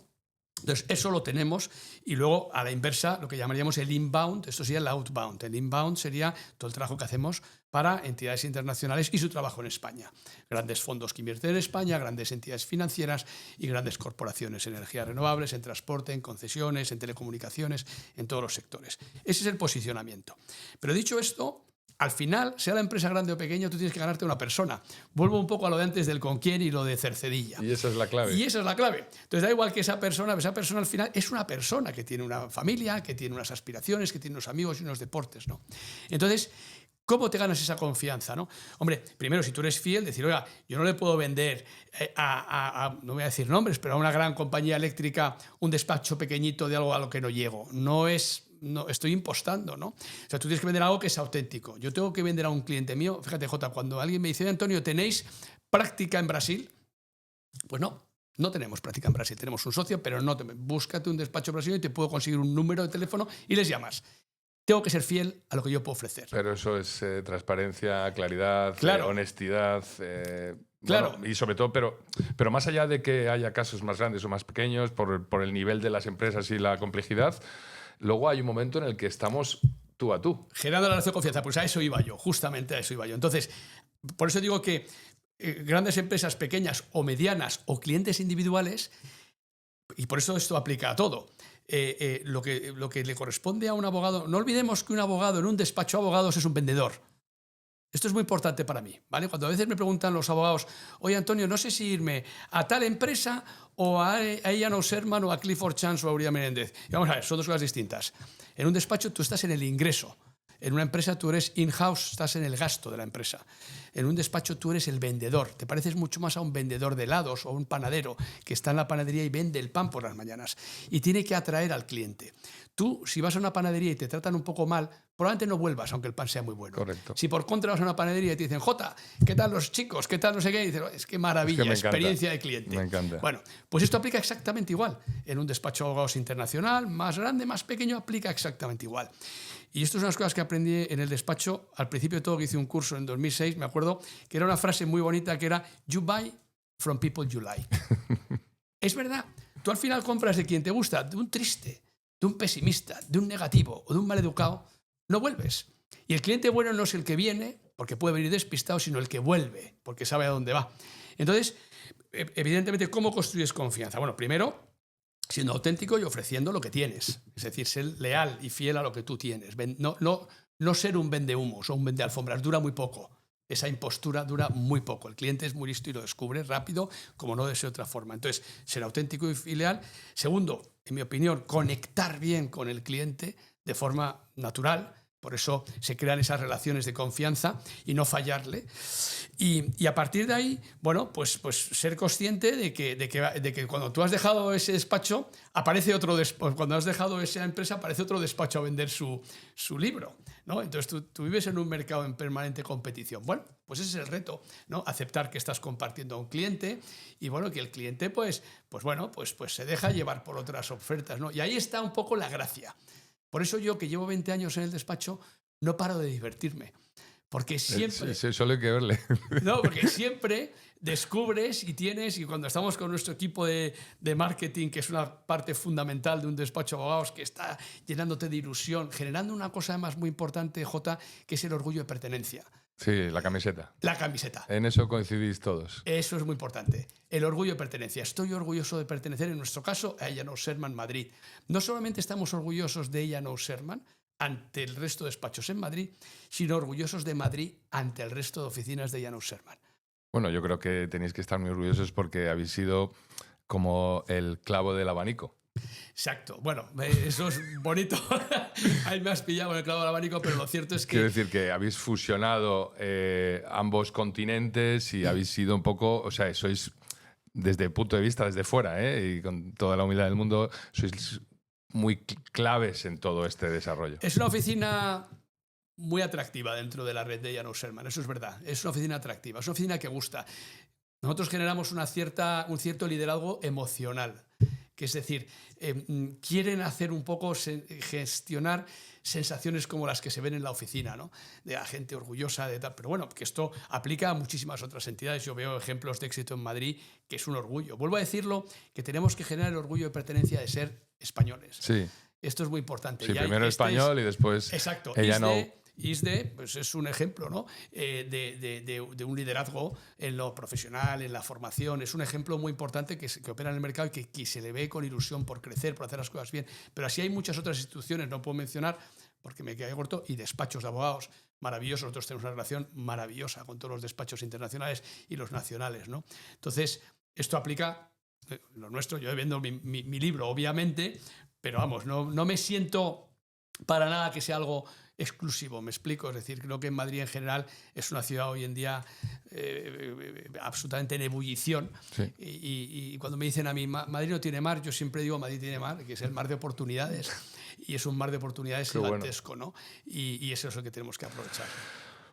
Entonces, eso lo tenemos, y luego a la inversa, lo que llamaríamos el inbound, esto sería el outbound. El inbound sería todo el trabajo que hacemos para entidades internacionales y su trabajo en España. Grandes fondos que invierten en España, grandes entidades financieras y grandes corporaciones en energías renovables, en transporte, en concesiones, en telecomunicaciones, en todos los sectores. Ese es el posicionamiento. Pero dicho esto, al final, sea la empresa grande o pequeña, tú tienes que ganarte una persona. Vuelvo un poco a lo de antes del con quién y lo de Cercedilla. Y esa es la clave. Y esa es la clave. Entonces da igual que esa persona al final es una persona que tiene una familia, que tiene unas aspiraciones, que tiene unos amigos y unos deportes, ¿no? Entonces, ¿cómo te ganas esa confianza, no? Hombre, primero, si tú eres fiel, decir, oiga, yo no le puedo vender no voy a decir nombres, pero a una gran compañía eléctrica un despacho pequeñito de algo a lo que no llego. No, estoy impostando, ¿no? O sea, tú tienes que vender algo que es auténtico. Yo tengo que vender a un cliente mío. Fíjate, Jota, cuando alguien me dice, Antonio, ¿tenéis práctica en Brasil? Pues no tenemos práctica en Brasil. Tenemos un socio, pero búscate un despacho brasileño y te puedo conseguir un número de teléfono y les llamas. Tengo que ser fiel a lo que yo puedo ofrecer. Pero eso es transparencia, claridad, claro. Honestidad. Claro. Bueno, y sobre todo, pero más allá de que haya casos más grandes o más pequeños, por el nivel de las empresas y la complejidad, luego hay un momento en el que estamos tú a tú. Generando la relación de confianza. Pues a eso iba yo, justamente a eso iba yo. Entonces, por eso digo que grandes empresas pequeñas o medianas o clientes individuales, y por eso esto aplica a todo, lo que le corresponde a un abogado, no olvidemos que un abogado en un despacho de abogados es un vendedor. Esto es muy importante para mí, ¿vale? Cuando a veces me preguntan los abogados, oye, Antonio, no sé si irme a tal empresa o a Jan Aussermann o a Clifford Chance o a Uriah Menéndez. Y vamos a ver, son dos cosas distintas. En un despacho tú estás en el ingreso. En una empresa tú eres in-house, estás en el gasto de la empresa. En un despacho tú eres el vendedor. Te pareces mucho más a un vendedor de helados o a un panadero que está en la panadería y vende el pan por las mañanas. Y tiene que atraer al cliente. Tú, si vas a una panadería y te tratan un poco mal, probablemente no vuelvas, aunque el pan sea muy bueno. Correcto. Si por contra vas a una panadería y te dicen, Jota, ¿qué tal los chicos? ¿Qué tal no sé qué? Y dices, es que maravilla, es que experiencia de cliente. Me encanta. Bueno, pues esto aplica exactamente igual. En un despacho de abogados internacional, más grande, más pequeño, aplica exactamente igual. Y esto es unas cosas que aprendí en el despacho. Al principio de todo, que hice un curso en 2006, me acuerdo, que era una frase muy bonita que era, you buy from people you like. Es verdad. Tú al final compras de quien te gusta, de un triste, de un pesimista, de un negativo o de un maleducado, no vuelves. Y el cliente bueno no es el que viene, porque puede venir despistado, sino el que vuelve, porque sabe a dónde va. Entonces, evidentemente, ¿cómo construyes confianza? Bueno, primero, siendo auténtico y ofreciendo lo que tienes. Es decir, ser leal y fiel a lo que tú tienes. No ser un vendehumos o un vendealfombras. Dura muy poco. Esa impostura dura muy poco. El cliente es muy listo y lo descubre rápido, como no de otra forma. Entonces, ser auténtico y leal. Segundo, en mi opinión, conectar bien con el cliente de forma natural, Por eso se crean esas relaciones de confianza y no fallarle. Y a partir de ahí, bueno, pues ser consciente de que cuando tú has dejado ese despacho, aparece otro cuando has dejado esa empresa, aparece otro despacho a vender su libro, ¿no? Entonces tú vives en un mercado en permanente competición. Bueno, pues ese es el reto, ¿no? Aceptar que estás compartiendo a un cliente y bueno, que el cliente pues se deja llevar por otras ofertas, ¿no? Y ahí está un poco la gracia. Por eso yo, que llevo 20 años en el despacho, no paro de divertirme. Porque siempre... Sí, solo hay que verle. No, porque siempre descubres y cuando estamos con nuestro equipo de marketing, que es una parte fundamental de un despacho de abogados, que está llenándote de ilusión, generando una cosa además muy importante, Jota, que es el orgullo de pertenencia. Sí, la camiseta. La camiseta. En eso coincidís todos. Eso es muy importante. El orgullo de pertenencia. Estoy orgulloso de pertenecer, en nuestro caso, a A&O Shearman Madrid. No solamente estamos orgullosos de A&O Shearman ante el resto de despachos en Madrid, sino orgullosos de Madrid ante el resto de oficinas de A&O Shearman. Bueno, yo creo que tenéis que estar muy orgullosos porque habéis sido como el clavo del abanico. Exacto. Bueno, eso es bonito. Ahí me has pillado en el clavo del abanico, pero lo cierto es que... Quiero decir que habéis fusionado ambos continentes y habéis sido un poco, o sea, sois desde el punto de vista, desde fuera, y con toda la humildad del mundo, sois muy claves en todo este desarrollo. Es una oficina muy atractiva dentro de la red de A&O Shearman, eso es verdad. Es una oficina atractiva, es una oficina que gusta. Nosotros generamos un cierto liderazgo emocional. Que es decir, quieren hacer un poco gestionar sensaciones como las que se ven en la oficina, ¿no? De la gente orgullosa, de tal. Pero bueno, que esto aplica a muchísimas otras entidades. Yo veo ejemplos de éxito en Madrid, que es un orgullo. Vuelvo a decirlo, que tenemos que generar el orgullo de pertenencia de ser españoles. Sí. Esto es muy importante. Sí, primero español y después... Exacto. ISDE pues es un ejemplo, ¿no? de un liderazgo en lo profesional, en la formación. Es un ejemplo muy importante que opera en el mercado y que se le ve con ilusión por crecer, por hacer las cosas bien. Pero así hay muchas otras instituciones, no puedo mencionar porque me quedé corto, y despachos de abogados maravillosos. Nosotros tenemos una relación maravillosa con todos los despachos internacionales y los nacionales, ¿no? Entonces, esto aplica lo nuestro. Yo vendo mi libro, obviamente, pero vamos, no me siento para nada que sea algo exclusivo, me explico. Es decir, creo que en Madrid en general es una ciudad hoy en día absolutamente en ebullición. Sí. Y cuando me dicen a mí, Madrid no tiene mar, yo siempre digo, Madrid tiene mar, que es el mar de oportunidades. Y es un mar de oportunidades gigantesco, bueno, ¿no? Y eso es lo que tenemos que aprovechar.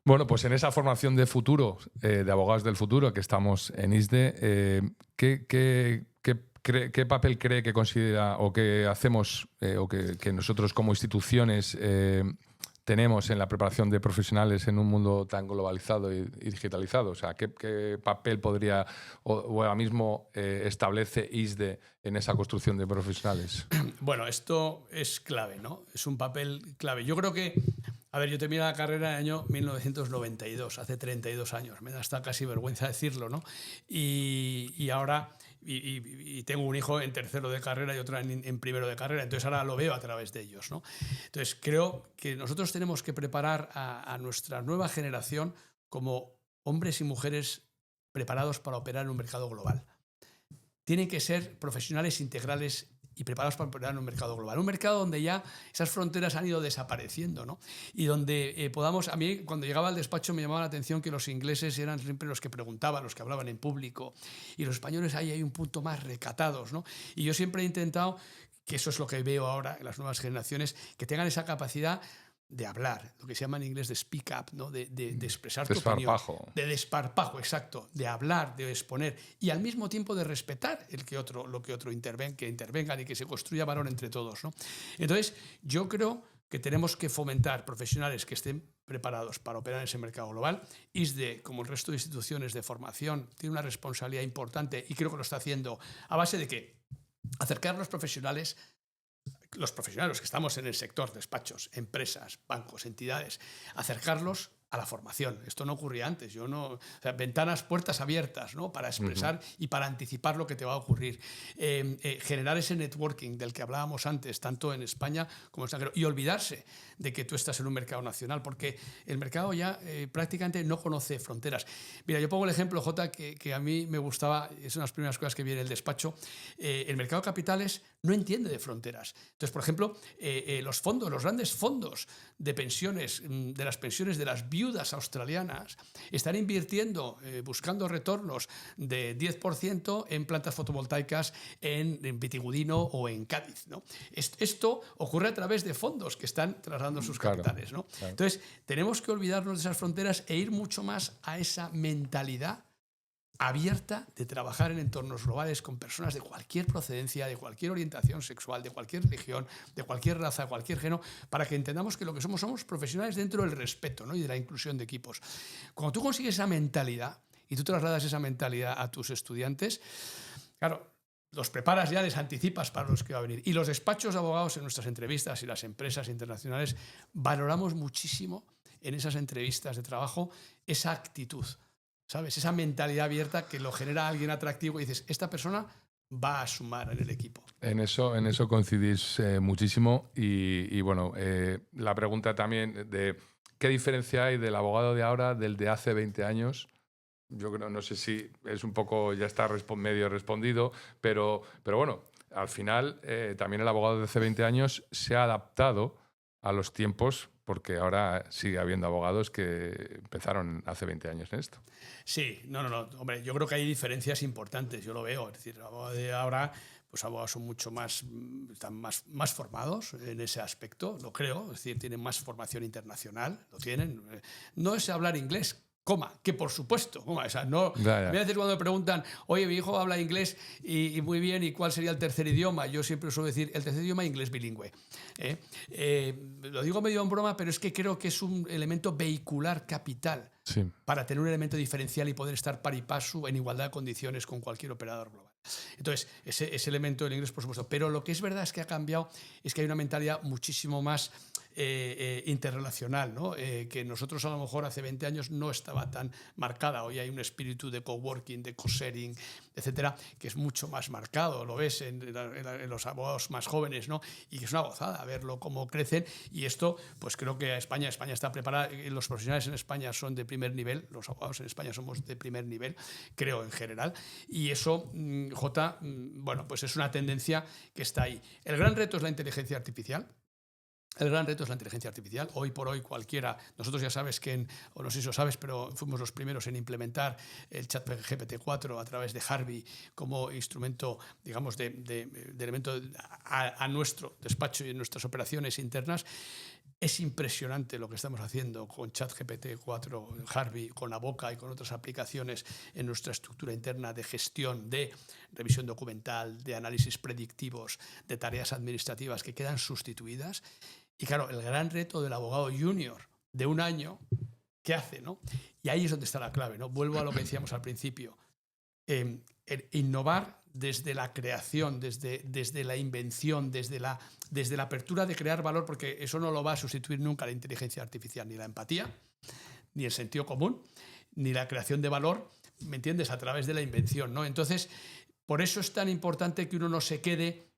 Bueno, pues en esa formación de futuro, de abogados del futuro, que estamos en ISDE, ¿qué papel cree que considera o que hacemos o que nosotros como instituciones tenemos en la preparación de profesionales en un mundo tan globalizado y digitalizado? O sea, ¿qué papel podría o ahora mismo establece ISDE en esa construcción de profesionales? Bueno, esto es clave, ¿no? Es un papel clave. Yo creo que, a ver, yo terminé la carrera en el año 1992, hace 32 años. Me da hasta casi vergüenza decirlo, ¿no? Y ahora... Y tengo un hijo en tercero de carrera y otro en primero de carrera, entonces ahora lo veo a través de ellos, ¿no? Entonces creo que nosotros tenemos que preparar a nuestra nueva generación como hombres y mujeres preparados para operar en un mercado global. Tienen que ser profesionales integrales y preparados para operar en un mercado global. Un mercado donde ya esas fronteras han ido desapareciendo, ¿no? Y donde podamos... A mí, cuando llegaba al despacho, me llamaba la atención que los ingleses eran siempre los que preguntaban, los que hablaban en público, y los españoles ahí hay un punto más recatados, ¿no? Y yo siempre he intentado, que eso es lo que veo ahora en las nuevas generaciones, que tengan esa capacidad de hablar, lo que se llama en inglés de speak up, ¿no? de expresar tu opinión. De desparpajo, exacto. De hablar, de exponer y al mismo tiempo de respetar lo que otro intervengan y que se construya valor entre todos, ¿no? Entonces, yo creo que tenemos que fomentar profesionales que estén preparados para operar en ese mercado global. ISDE, como el resto de instituciones de formación, tiene una responsabilidad importante y creo que lo está haciendo a base de que acercar a los profesionales que estamos en el sector, despachos, empresas, bancos, entidades, acercarlos a la formación. Esto no ocurría antes. O sea, ventanas, puertas abiertas, ¿no? Para expresar y para anticipar lo que te va a ocurrir. Generar ese networking del que hablábamos antes, tanto en España como en extranjero, y olvidarse de que tú estás en un mercado nacional, porque el mercado ya prácticamente no conoce fronteras. Mira, yo pongo el ejemplo, Jota, que a mí me gustaba, es una de las primeras cosas que viene el despacho. El mercado de capitales no entiende de fronteras. Entonces, por ejemplo, los grandes fondos de pensiones, de las pensiones de las viudas australianas, están invirtiendo, buscando retornos de 10% en plantas fotovoltaicas en Vitigudino o en Cádiz, ¿no? Esto ocurre a través de fondos que están trasladando sus capitales, ¿no? Claro. Entonces, tenemos que olvidarnos de esas fronteras e ir mucho más a esa mentalidad abierta de trabajar en entornos globales con personas de cualquier procedencia, de cualquier orientación sexual, de cualquier religión, de cualquier raza, de cualquier género, para que entendamos que lo que somos profesionales dentro del respeto, ¿no? Y de la inclusión de equipos. Cuando tú consigues esa mentalidad y tú trasladas esa mentalidad a tus estudiantes, claro, los preparas ya, les anticipas para los que va a venir. Y los despachos de abogados en nuestras entrevistas y las empresas internacionales valoramos muchísimo en esas entrevistas de trabajo esa actitud, ¿sabes? Esa mentalidad abierta que lo genera alguien atractivo y dices, esta persona va a sumar en el equipo. En eso coincidís muchísimo y bueno, la pregunta también de ¿qué diferencia hay del abogado de ahora del de hace 20 años? Yo creo, no sé si es un poco, ya está medio respondido, pero bueno, al final también el abogado de hace 20 años se ha adaptado a los tiempos, porque ahora sigue habiendo abogados que empezaron hace 20 años en esto. Sí, no, hombre, yo creo que hay diferencias importantes, yo lo veo, es decir, el abogado de ahora, pues abogados son mucho más, están más formados en ese aspecto, lo creo, es decir, tienen más formación internacional, lo tienen, no es hablar inglés, que por supuesto, o sea, no. A veces cuando me preguntan, oye, mi hijo habla inglés y muy bien, ¿y cuál sería el tercer idioma? Yo siempre suelo decir, el tercer idioma inglés bilingüe. Lo digo medio en broma, pero es que creo que es un elemento vehicular capital para tener un elemento diferencial y poder estar par y paso en igualdad de condiciones con cualquier operador global. Entonces, ese elemento del inglés, por supuesto. Pero lo que es verdad es que ha cambiado, es que hay una mentalidad muchísimo más interrelacional, ¿no? Que nosotros a lo mejor hace 20 años no estaba tan marcada. Hoy hay un espíritu de coworking, de co-sharing, etcétera, que es mucho más marcado. Lo ves en los abogados más jóvenes, ¿no? Y que es una gozada verlo cómo crecen. Y esto, pues creo que España está preparada. Los profesionales en España son de primer nivel. Los abogados en España somos de primer nivel, creo, en general. Y eso, Jota, bueno, pues es una tendencia que está ahí. El gran reto es la inteligencia artificial. El gran reto es la inteligencia artificial. Hoy por hoy cualquiera, nosotros ya sabes que, o no sé si lo sabes, pero fuimos los primeros en implementar el chat GPT-4 a través de Harvey como instrumento, digamos, de elemento a nuestro despacho y en nuestras operaciones internas. Es impresionante lo que estamos haciendo con ChatGPT-4, Harvey, con Avoca y con otras aplicaciones en nuestra estructura interna de gestión, de revisión documental, de análisis predictivos, de tareas administrativas que quedan sustituidas. Y claro, el gran reto del abogado junior de un año, ¿qué hace, no? Y ahí es donde está la clave, ¿no? Vuelvo a lo que decíamos al principio. Innovar desde la creación, desde la invención, desde la apertura de crear valor, porque eso no lo va a sustituir nunca la inteligencia artificial, ni la empatía, ni el sentido común, ni la creación de valor, ¿me entiendes?, a través de la invención, ¿no? Entonces, por eso es tan importante que uno no se quede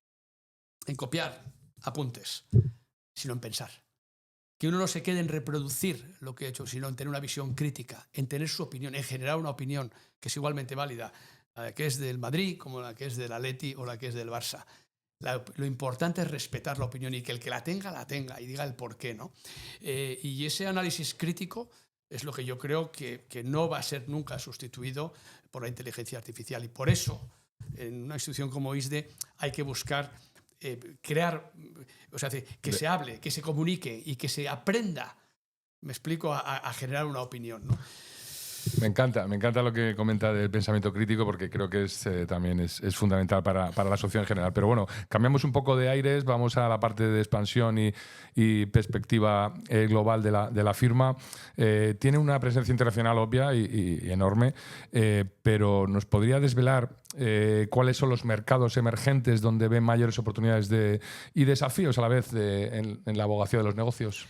en copiar apuntes, sino en pensar. Que uno no se quede en reproducir lo que he hecho, sino en tener una visión crítica, en tener su opinión, en generar una opinión que es igualmente válida, la que es del Madrid, como la que es del Atleti o la que es del Barça. Lo importante es respetar la opinión y que el que la tenga y diga el por qué, ¿no? Y ese análisis crítico es lo que yo creo que no va a ser nunca sustituido por la inteligencia artificial. Y por eso, en una institución como ISDE, hay que buscar crear, o sea, que se hable, que se comunique y que se aprenda, me explico, a generar una opinión, ¿no? Me encanta lo que comenta del pensamiento crítico, porque creo que también es fundamental para la sociedad en general. Pero bueno, cambiamos un poco de aires, vamos a la parte de expansión y perspectiva global de la firma. Tiene una presencia internacional obvia y enorme, pero ¿nos podría desvelar cuáles son los mercados emergentes donde ven mayores oportunidades y desafíos a la vez en la abogacía de los negocios?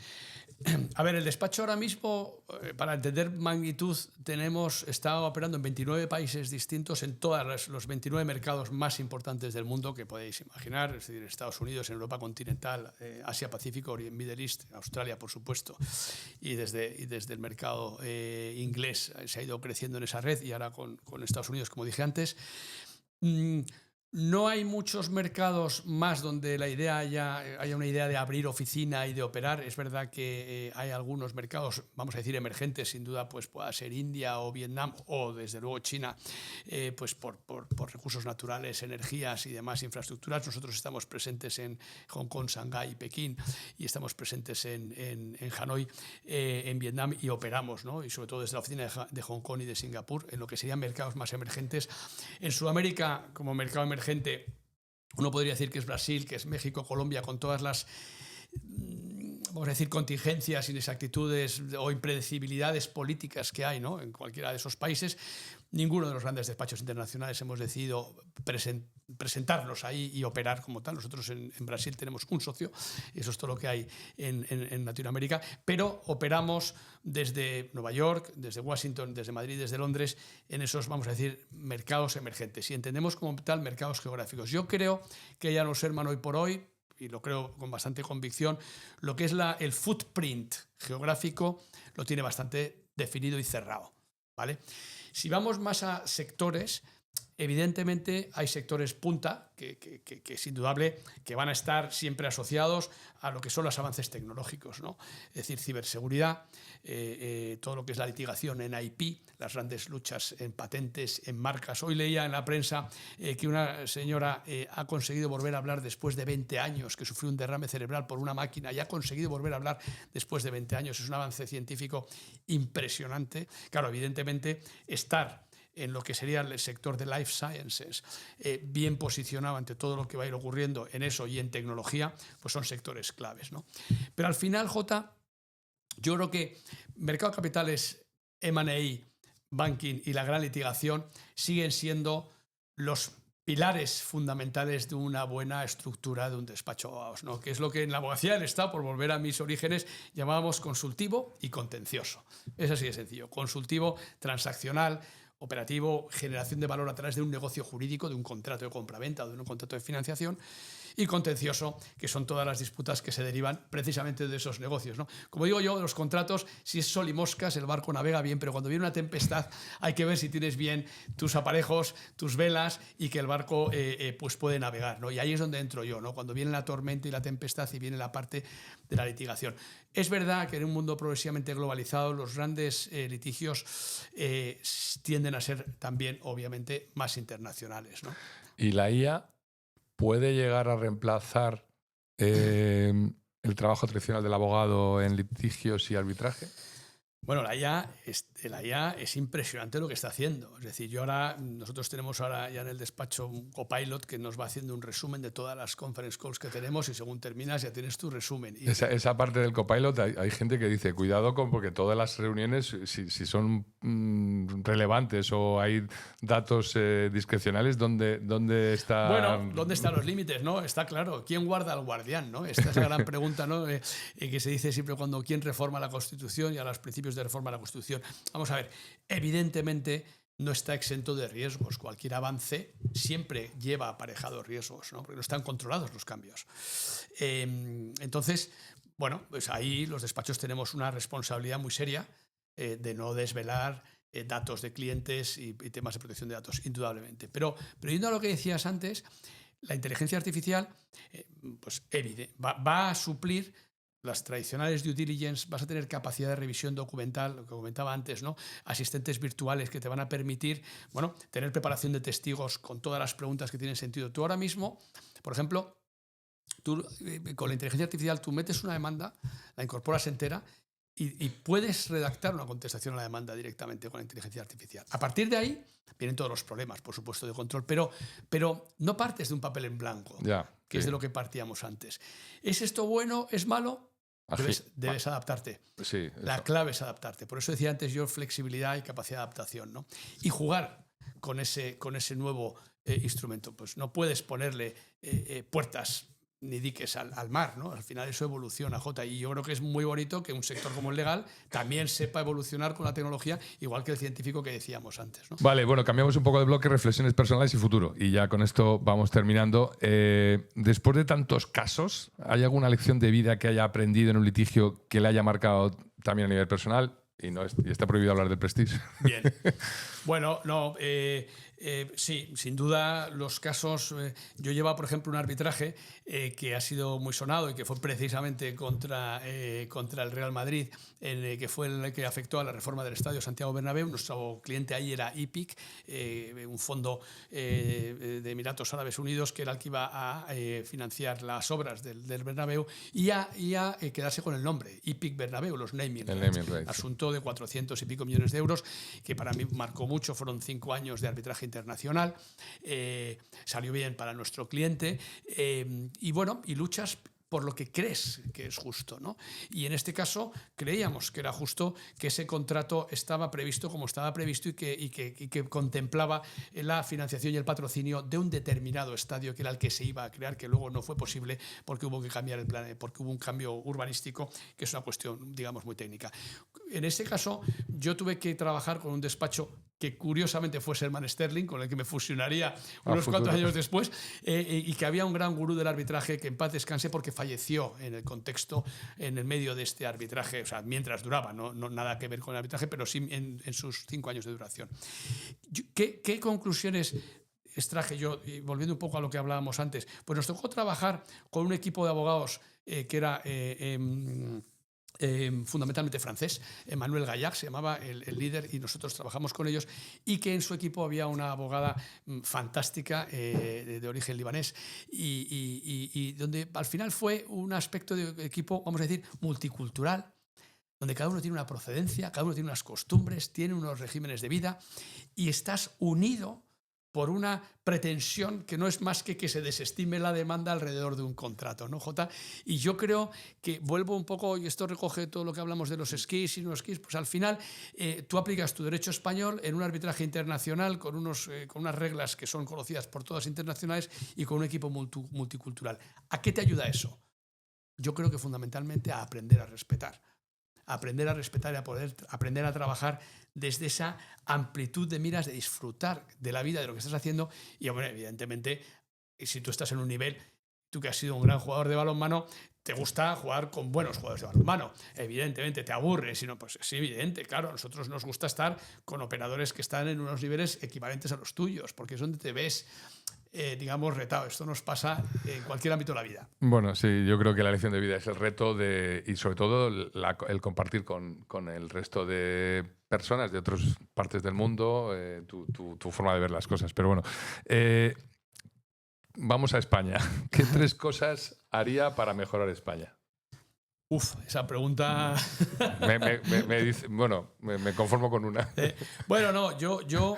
A ver, el despacho ahora mismo, para entender magnitud, está operando en 29 países distintos, en todos los 29 mercados más importantes del mundo que podéis imaginar, es decir, Estados Unidos, en Europa continental, Asia Pacífico, Oriente, Middle East, Australia, por supuesto, y desde el mercado inglés se ha ido creciendo en esa red, y ahora con Estados Unidos, como dije antes. No hay muchos mercados más donde la idea haya una idea de abrir oficina y de operar. Es verdad que hay algunos mercados, vamos a decir, emergentes, sin duda, pues pueda ser India o Vietnam o desde luego China, pues por recursos naturales, energías y demás infraestructuras. Nosotros estamos presentes en Hong Kong, Shanghái y Pekín, y estamos presentes en Hanoi, en Vietnam, y operamos, ¿no? Y sobre todo desde la oficina de Hong Kong y de Singapur, en lo que serían mercados más emergentes. En Sudamérica, como mercado emergente, uno podría decir que es Brasil, que es México, Colombia, con todas las, vamos a decir, contingencias, inexactitudes o impredecibilidades políticas que hay, ¿no?, en cualquiera de esos países. Ninguno de los grandes despachos internacionales hemos decidido presentarnos ahí y operar como tal. Nosotros en Brasil tenemos un socio, y eso es todo lo que hay en Latinoamérica, pero operamos desde Nueva York, desde Washington, desde Madrid, desde Londres, en esos, vamos a decir, mercados emergentes. Y entendemos como tal mercados geográficos. Yo creo que ya no ser, hermano, hoy por hoy, y lo creo con bastante convicción, lo que es el footprint geográfico lo tiene bastante definido y cerrado, ¿vale? Si vamos más a sectores, evidentemente hay sectores punta que es indudable que van a estar siempre asociados a lo que son los avances tecnológicos, ¿no? Es decir, ciberseguridad, todo lo que es la litigación en IP, las grandes luchas en patentes, en marcas. Hoy leía en la prensa que una señora ha conseguido volver a hablar después de 20 años, que sufrió un derrame cerebral por una máquina, y ha conseguido volver a hablar después de 20 años. Es un avance científico impresionante. Claro, evidentemente, estar en lo que sería el sector de life sciences, bien posicionado ante todo lo que va a ir ocurriendo en eso y en tecnología, pues son sectores claves, ¿no? Pero al final, Jota, yo creo que mercado de capitales, M&A, banking y la gran litigación siguen siendo los pilares fundamentales de una buena estructura de un despacho de abogados, ¿no? Que es lo que en la abogacía del Estado, por volver a mis orígenes, llamábamos consultivo y contencioso. Es así de sencillo. Consultivo, transaccional, operativo, generación de valor a través de un negocio jurídico, de un contrato de compraventa o de un contrato de financiación, y contencioso, que son todas las disputas que se derivan precisamente de esos negocios, ¿no? Como digo yo, los contratos, si es sol y moscas, el barco navega bien, pero cuando viene una tempestad hay que ver si tienes bien tus aparejos, tus velas, y que el barco pues puede navegar, ¿no? Y ahí es donde entro yo, ¿no? Cuando viene la tormenta y la tempestad y viene la parte de la litigación. Es verdad que en un mundo progresivamente globalizado los grandes litigios tienden a ser también, obviamente, más internacionales, ¿no? ¿Y la IA puede llegar a reemplazar el trabajo tradicional del abogado en litigios y arbitraje? Bueno, la IA es impresionante lo que está haciendo. Es decir, nosotros tenemos ahora ya en el despacho un copilot que nos va haciendo un resumen de todas las conference calls que tenemos, y según terminas ya tienes tu resumen. Y esa parte del copilot, hay gente que dice, cuidado porque todas las reuniones, si son relevantes o hay datos discrecionales, ¿dónde está? Bueno, ¿dónde están los límites, no? Está claro. ¿Quién guarda al guardián, no? Esta es la gran pregunta, ¿no? Que se dice siempre cuando quién reforma la Constitución y a los principios de reforma de la Constitución. Vamos a ver, evidentemente no está exento de riesgos. Cualquier avance siempre lleva aparejados riesgos, ¿no? Porque no están controlados los cambios. Entonces, bueno, pues ahí los despachos tenemos una responsabilidad muy seria de no desvelar datos de clientes y temas de protección de datos, indudablemente. Pero yendo a lo que decías antes, la inteligencia artificial pues va a suplir las tradicionales due diligence. Vas a tener capacidad de revisión documental, lo que comentaba antes, ¿no? Asistentes virtuales que te van a permitir, bueno, tener preparación de testigos con todas las preguntas que tienen sentido. Tú ahora mismo, por ejemplo, con la inteligencia artificial, tú metes una demanda, la incorporas entera y puedes redactar una contestación a la demanda directamente con la inteligencia artificial. A partir de ahí vienen todos los problemas, por supuesto, de control, pero no partes de un papel en blanco, que es de lo que partíamos antes. ¿Es esto bueno? ¿Es malo? Debes adaptarte. Sí, la clave es adaptarte. Por eso decía antes yo flexibilidad y capacidad de adaptación, ¿no? Y jugar con ese nuevo instrumento. Pues no puedes ponerle puertas ni diques al mar, ¿no? Al final eso evoluciona, Jota, y yo creo que es muy bonito que un sector como el legal también sepa evolucionar con la tecnología, igual que el científico que decíamos antes, ¿no? Vale, bueno, cambiamos un poco de bloque, reflexiones personales y futuro. Y ya con esto vamos terminando. Después de tantos casos, ¿hay alguna lección de vida que haya aprendido en un litigio que le haya marcado también a nivel personal? Y está prohibido hablar del Prestige. Bien. Bueno, no, sí, sin duda los casos. Yo llevaba, por ejemplo, un arbitraje que ha sido muy sonado y que fue precisamente contra el Real Madrid, que fue el que afectó a la reforma del Estadio Santiago Bernabéu. Nuestro cliente ahí era IPIC, un fondo de Emiratos Árabes Unidos, que era el que iba a financiar las obras del Bernabéu y a quedarse con el nombre, IPIC Bernabéu, los naming rights. Asunto de 400 y pico millones de euros, que para mí marcó mucho. Fueron 5 años de arbitraje internacional. Salió bien para nuestro cliente. Y bueno, y luchas por lo que crees que es justo, ¿no? Y en este caso creíamos que era justo, que ese contrato estaba previsto como estaba previsto y que contemplaba la financiación y el patrocinio de un determinado estadio, que era el que se iba a crear, que luego no fue posible porque hubo que cambiar el plan, porque hubo un cambio urbanístico, que es una cuestión, digamos, muy técnica. En este caso, yo tuve que trabajar con un despacho que curiosamente fue Selman Sterling, con el que me fusionaría unos cuantos años después, y que había un gran gurú del arbitraje, que en paz descanse, porque falleció en el contexto, en el medio de este arbitraje, o sea, mientras duraba, no nada que ver con el arbitraje, pero sí en sus 5 años de duración. ¿Qué conclusiones extraje yo? Y volviendo un poco a lo que hablábamos antes, pues nos tocó trabajar con un equipo de abogados que era... fundamentalmente francés, Emmanuel Gaillac se llamaba el líder, y nosotros trabajamos con ellos, y que en su equipo había una abogada fantástica de origen libanés, y donde al final fue un aspecto de equipo, vamos a decir, multicultural, donde cada uno tiene una procedencia, cada uno tiene unas costumbres, tiene unos regímenes de vida, y estás unido por una pretensión que no es más que se desestime la demanda alrededor de un contrato, ¿no, Jota? Y yo creo que, vuelvo un poco, y esto recoge todo lo que hablamos de los esquís y no esquís, pues al final tú aplicas tu derecho español en un arbitraje internacional con unas reglas que son conocidas por todas internacionales y con un equipo multicultural. ¿A qué te ayuda eso? Yo creo que fundamentalmente a aprender a respetar. Aprender a respetar y a poder aprender a trabajar desde esa amplitud de miras, de disfrutar de la vida, de lo que estás haciendo. Y, hombre, evidentemente, si tú estás en un nivel, tú que has sido un gran jugador de balonmano, te gusta jugar con buenos jugadores de balonmano. Evidentemente te aburre, sino pues es evidente, claro, a nosotros nos gusta estar con operadores que están en unos niveles equivalentes a los tuyos, porque es donde te ves, digamos, retado. Esto nos pasa en cualquier ámbito de la vida. Bueno, sí, yo creo que la lección de vida es el reto y sobre todo el compartir con el resto de personas de otras partes del mundo tu forma de ver las cosas. Pero bueno, vamos a España. ¿Qué 3 cosas haría para mejorar España? Esa pregunta... me conformo con una. Bueno, no, yo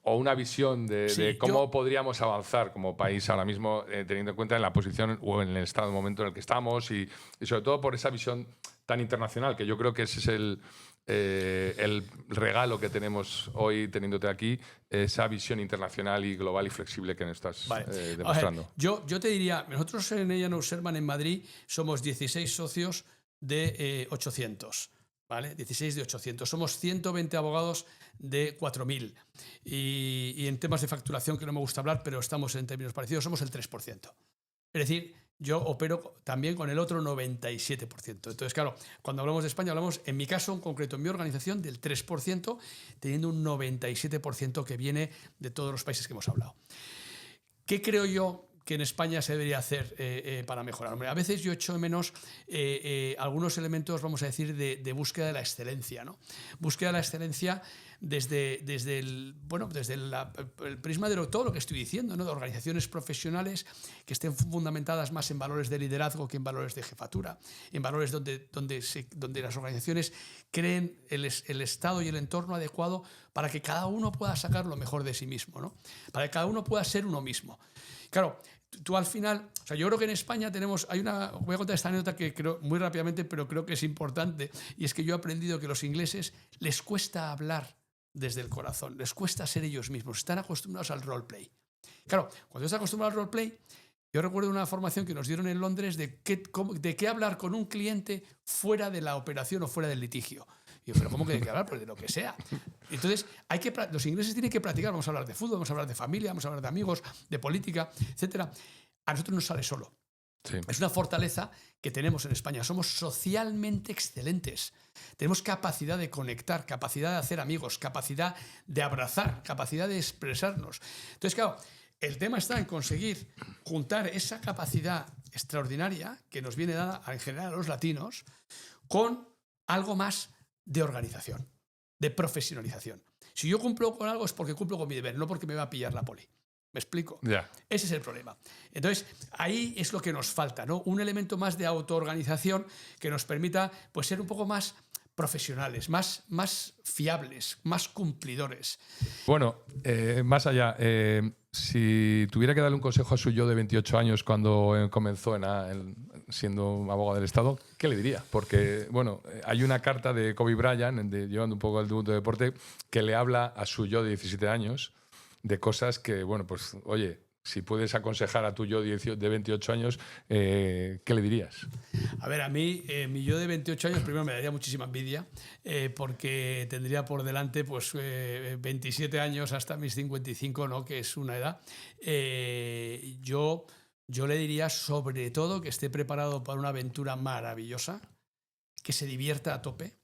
o una visión de cómo podríamos avanzar como país ahora mismo, teniendo en cuenta en la posición o en el estado de momento en el que estamos, y sobre todo por esa visión tan internacional, que yo creo que ese es el regalo que tenemos hoy teniéndote aquí, esa visión internacional y global y flexible que nos estás demostrando. Yo te diría, nosotros en A&O Selman en Madrid somos 16 socios de 800. ¿Vale? 16 de 800. Somos 120 abogados de 4.000. Y en temas de facturación, que no me gusta hablar, pero estamos en términos parecidos, somos el 3%. Es decir, yo opero también con el otro 97%. Entonces, claro, cuando hablamos de España, hablamos, en mi caso, en concreto, en mi organización, del 3%, teniendo un 97% que viene de todos los países que hemos hablado. ¿Qué creo yo que en España se debería hacer para mejorar? Hombre, a veces yo echo de menos algunos elementos, vamos a decir, de búsqueda de la excelencia, ¿no? Búsqueda de la excelencia desde el prisma de todo lo que estoy diciendo, ¿no? De organizaciones profesionales que estén fundamentadas más en valores de liderazgo que en valores de jefatura, en valores donde las organizaciones creen el estado y el entorno adecuado para que cada uno pueda sacar lo mejor de sí mismo, ¿no? Para que cada uno pueda ser uno mismo. Claro, tú al final, o sea, yo creo que en España voy a contar esta anécdota que creo muy rápidamente, pero creo que es importante, y es que yo he aprendido que a los ingleses les cuesta hablar desde el corazón, les cuesta ser ellos mismos, están acostumbrados al roleplay. Claro, cuando estás acostumbrado al roleplay, Yo recuerdo una formación que nos dieron en Londres de qué hablar con un cliente fuera de la operación o fuera del litigio. Y yo, ¿pero cómo que hay que hablar? Pues de lo que sea. Entonces, los ingleses tienen que practicar. Vamos a hablar de fútbol, vamos a hablar de familia, vamos a hablar de amigos, de política, etcétera. A nosotros nos sale solo. Sí. Es una fortaleza que tenemos en España. Somos socialmente excelentes. Tenemos capacidad de conectar, capacidad de hacer amigos, capacidad de abrazar, capacidad de expresarnos. Entonces, claro, el tema está en conseguir juntar esa capacidad extraordinaria que nos viene dada en general a los latinos con algo más de organización, de profesionalización. Si yo cumplo con algo es porque cumplo con mi deber, no porque me va a pillar la poli. ¿Me explico? Yeah. Ese es el problema. Entonces, ahí es lo que nos falta, ¿no? Un elemento más de autoorganización que nos permita pues, ser un poco más profesionales, más fiables, más cumplidores. Bueno, más allá, si tuviera que darle un consejo a su yo de 28 años cuando comenzó siendo abogado del Estado, ¿qué le diría? Porque, bueno, hay una carta de Kobe Bryant, llevando un poco al mundo de deporte, que le habla a su yo de 17 años de cosas que, bueno, pues, oye, si puedes aconsejar a tu yo de 28 años, ¿qué le dirías? A ver, a mí, mi yo de 28 años, primero me daría muchísima envidia, porque tendría por delante pues, 27 años hasta mis 55, ¿no? Que es una edad. Yo le diría, sobre todo, que esté preparado para una aventura maravillosa, que se divierta a tope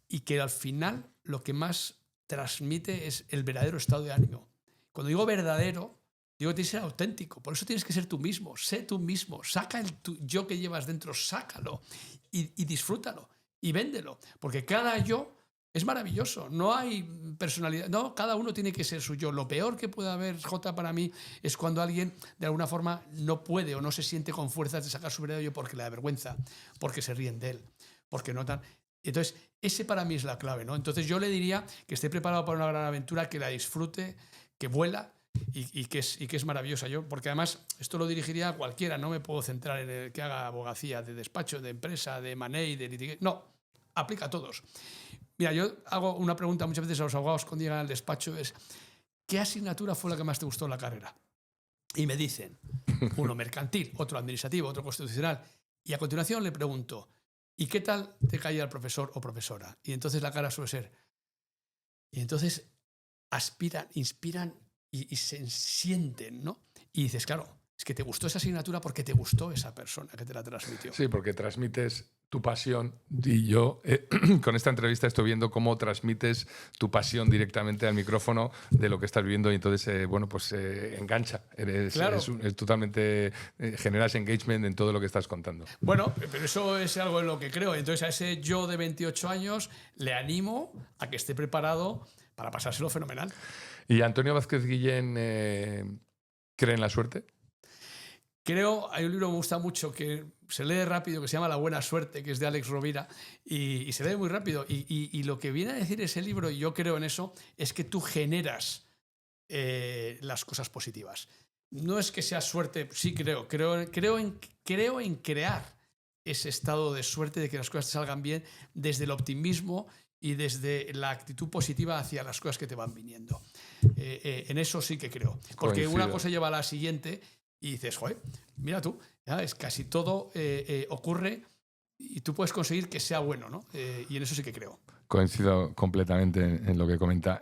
y que al final lo que más transmite es el verdadero estado de ánimo. Cuando digo verdadero, digo que tienes que ser auténtico. Por eso tienes que ser tú mismo. Sé tú mismo. Saca el yo que llevas dentro, sácalo y disfrútalo y véndelo. Porque cada yo es maravilloso. No hay personalidad. No, cada uno tiene que ser su yo. Lo peor que puede haber, Jota, para mí, es cuando alguien de alguna forma no puede o no se siente con fuerzas de sacar su verdadero yo porque le da vergüenza, porque se ríen de él, porque notan. Entonces, ese para mí es la clave, ¿no? Entonces yo le diría que esté preparado para una gran aventura, que la disfrute, que vuela y que es maravillosa. Yo, porque además esto lo dirigiría a cualquiera, no me puedo centrar en el que haga abogacía de despacho, de empresa, de money, de litigation. No, aplica a todos. Mira, yo hago una pregunta muchas veces a los abogados cuando llegan al despacho, es ¿qué asignatura fue la que más te gustó en la carrera? Y me dicen, uno mercantil, otro administrativo, otro constitucional. Y a continuación le pregunto, ¿y qué tal te caía el profesor o profesora? Y entonces la cara suele ser... Y entonces aspiran, inspiran y se sienten, ¿no? Y dices, claro, es que te gustó esa asignatura porque te gustó esa persona que te la transmitió. Sí, porque transmites tu pasión y yo con esta entrevista estoy viendo cómo transmites tu pasión directamente al micrófono de lo que estás viviendo y entonces, bueno, pues engancha. Claro. Es totalmente, generas engagement en todo lo que estás contando. Bueno, pero eso es algo en lo que creo. Entonces a ese yo de 28 años le animo a que esté preparado para pasárselo fenomenal. ¿Y Antonio Vázquez Guillén cree en la suerte? Creo, hay un libro que me gusta mucho que se lee rápido, que se llama La buena suerte, que es de Alex Rovira, y se lee muy rápido. Y lo que viene a decir ese libro, y yo creo en eso, es que tú generas las cosas positivas. No es que sea suerte, sí creo en crear ese estado de suerte, de que las cosas te salgan bien, desde el optimismo y desde la actitud positiva hacia las cosas que te van viniendo. En eso sí que creo. Porque Coincido. una cosa lleva a la siguiente y dices, joder, mira tú, ya es casi todo ocurre y tú puedes conseguir que sea bueno, ¿no? Y en eso sí que creo. Coincido completamente en lo que comenta.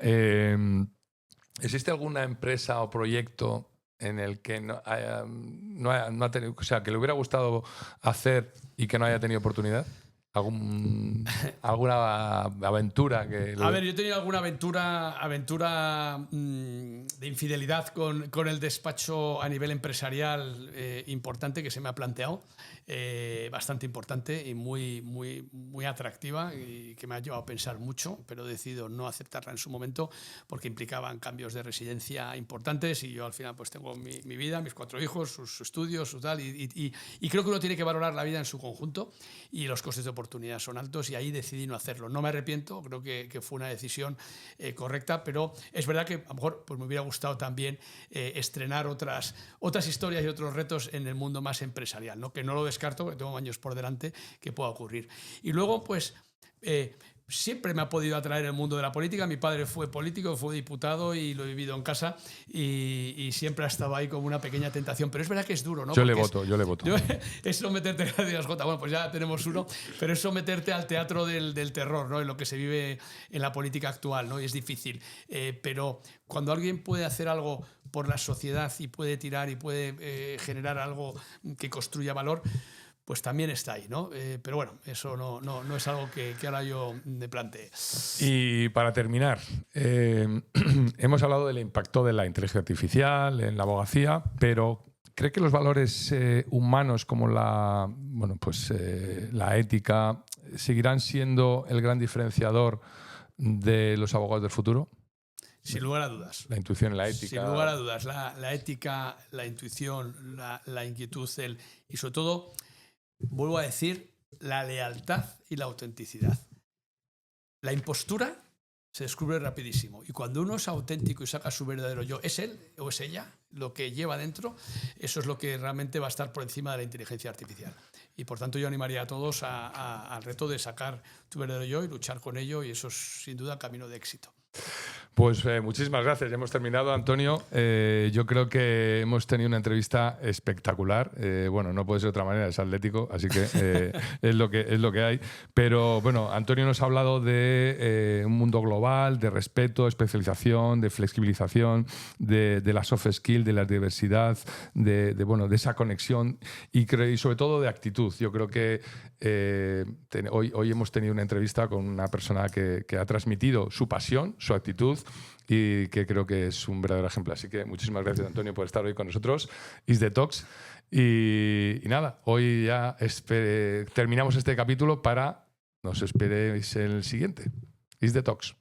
¿Existe alguna empresa o proyecto en el que no ha tenido, o sea, que le hubiera gustado hacer y que no haya tenido oportunidad? ¿Alguna aventura que... A ver, yo he tenido alguna aventura de infidelidad con el despacho a nivel empresarial importante que se me ha planteado, bastante importante y muy atractiva y que me ha llevado a pensar mucho, pero he decidido no aceptarla en su momento porque implicaban cambios de residencia importantes y yo al final pues tengo mi vida, mis 4 hijos, sus estudios, su tal, y creo que uno tiene que valorar la vida en su conjunto y los costes de oportunidad son altos y ahí decidí no hacerlo. No me arrepiento, creo que fue una decisión correcta, pero es verdad que a lo mejor pues, me hubiera gustado también estrenar otras historias y otros retos en el mundo más empresarial, ¿no? Que no lo descarto, porque tengo años por delante que pueda ocurrir. Y luego, pues, siempre me ha podido atraer el mundo de la política. Mi padre fue político, fue diputado y lo he vivido en casa y siempre ha estado ahí como una pequeña tentación. Pero es verdad que es duro, ¿no? Yo le voto. Es someterte, gracias, Jota. Bueno, pues ya tenemos uno, pero es someterte al teatro del terror, ¿no? En lo que se vive en la política actual, ¿no? Y es difícil. Pero cuando alguien puede hacer algo por la sociedad y puede tirar y puede generar algo que construya valor, pues también está ahí, ¿no? Pero bueno, eso no es algo que ahora yo me plantee. Y para terminar, hemos hablado del impacto de la inteligencia artificial en la abogacía, pero ¿cree que los valores humanos como la ética seguirán siendo el gran diferenciador de los abogados del futuro? Sin lugar a dudas. La intuición y la ética. Sin lugar a dudas. La ética, la intuición, la inquietud y sobre todo, vuelvo a decir, la lealtad y la autenticidad. La impostura se descubre rapidísimo. Y cuando uno es auténtico y saca su verdadero yo, es él o es ella lo que lleva dentro, eso es lo que realmente va a estar por encima de la inteligencia artificial. Y por tanto yo animaría a todos al reto de sacar tu verdadero yo y luchar con ello, y eso es sin duda camino de éxito. Pues muchísimas gracias. Ya hemos terminado, Antonio. Yo creo que hemos tenido una entrevista espectacular. Bueno, no puede ser de otra manera, es atlético, así que es lo que hay. Pero bueno, Antonio nos ha hablado de un mundo global, de respeto, especialización, de flexibilización, de la soft skill, de la diversidad, de esa conexión y sobre todo de actitud. Yo creo que hoy hemos tenido una entrevista con una persona que ha transmitido su pasión, su actitud, y que creo que es un verdadero ejemplo. Así que muchísimas gracias, Antonio, por estar hoy con nosotros. Is the Talks. Y nada, hoy ya terminamos este capítulo para nos esperéis en el siguiente. Is the Talks.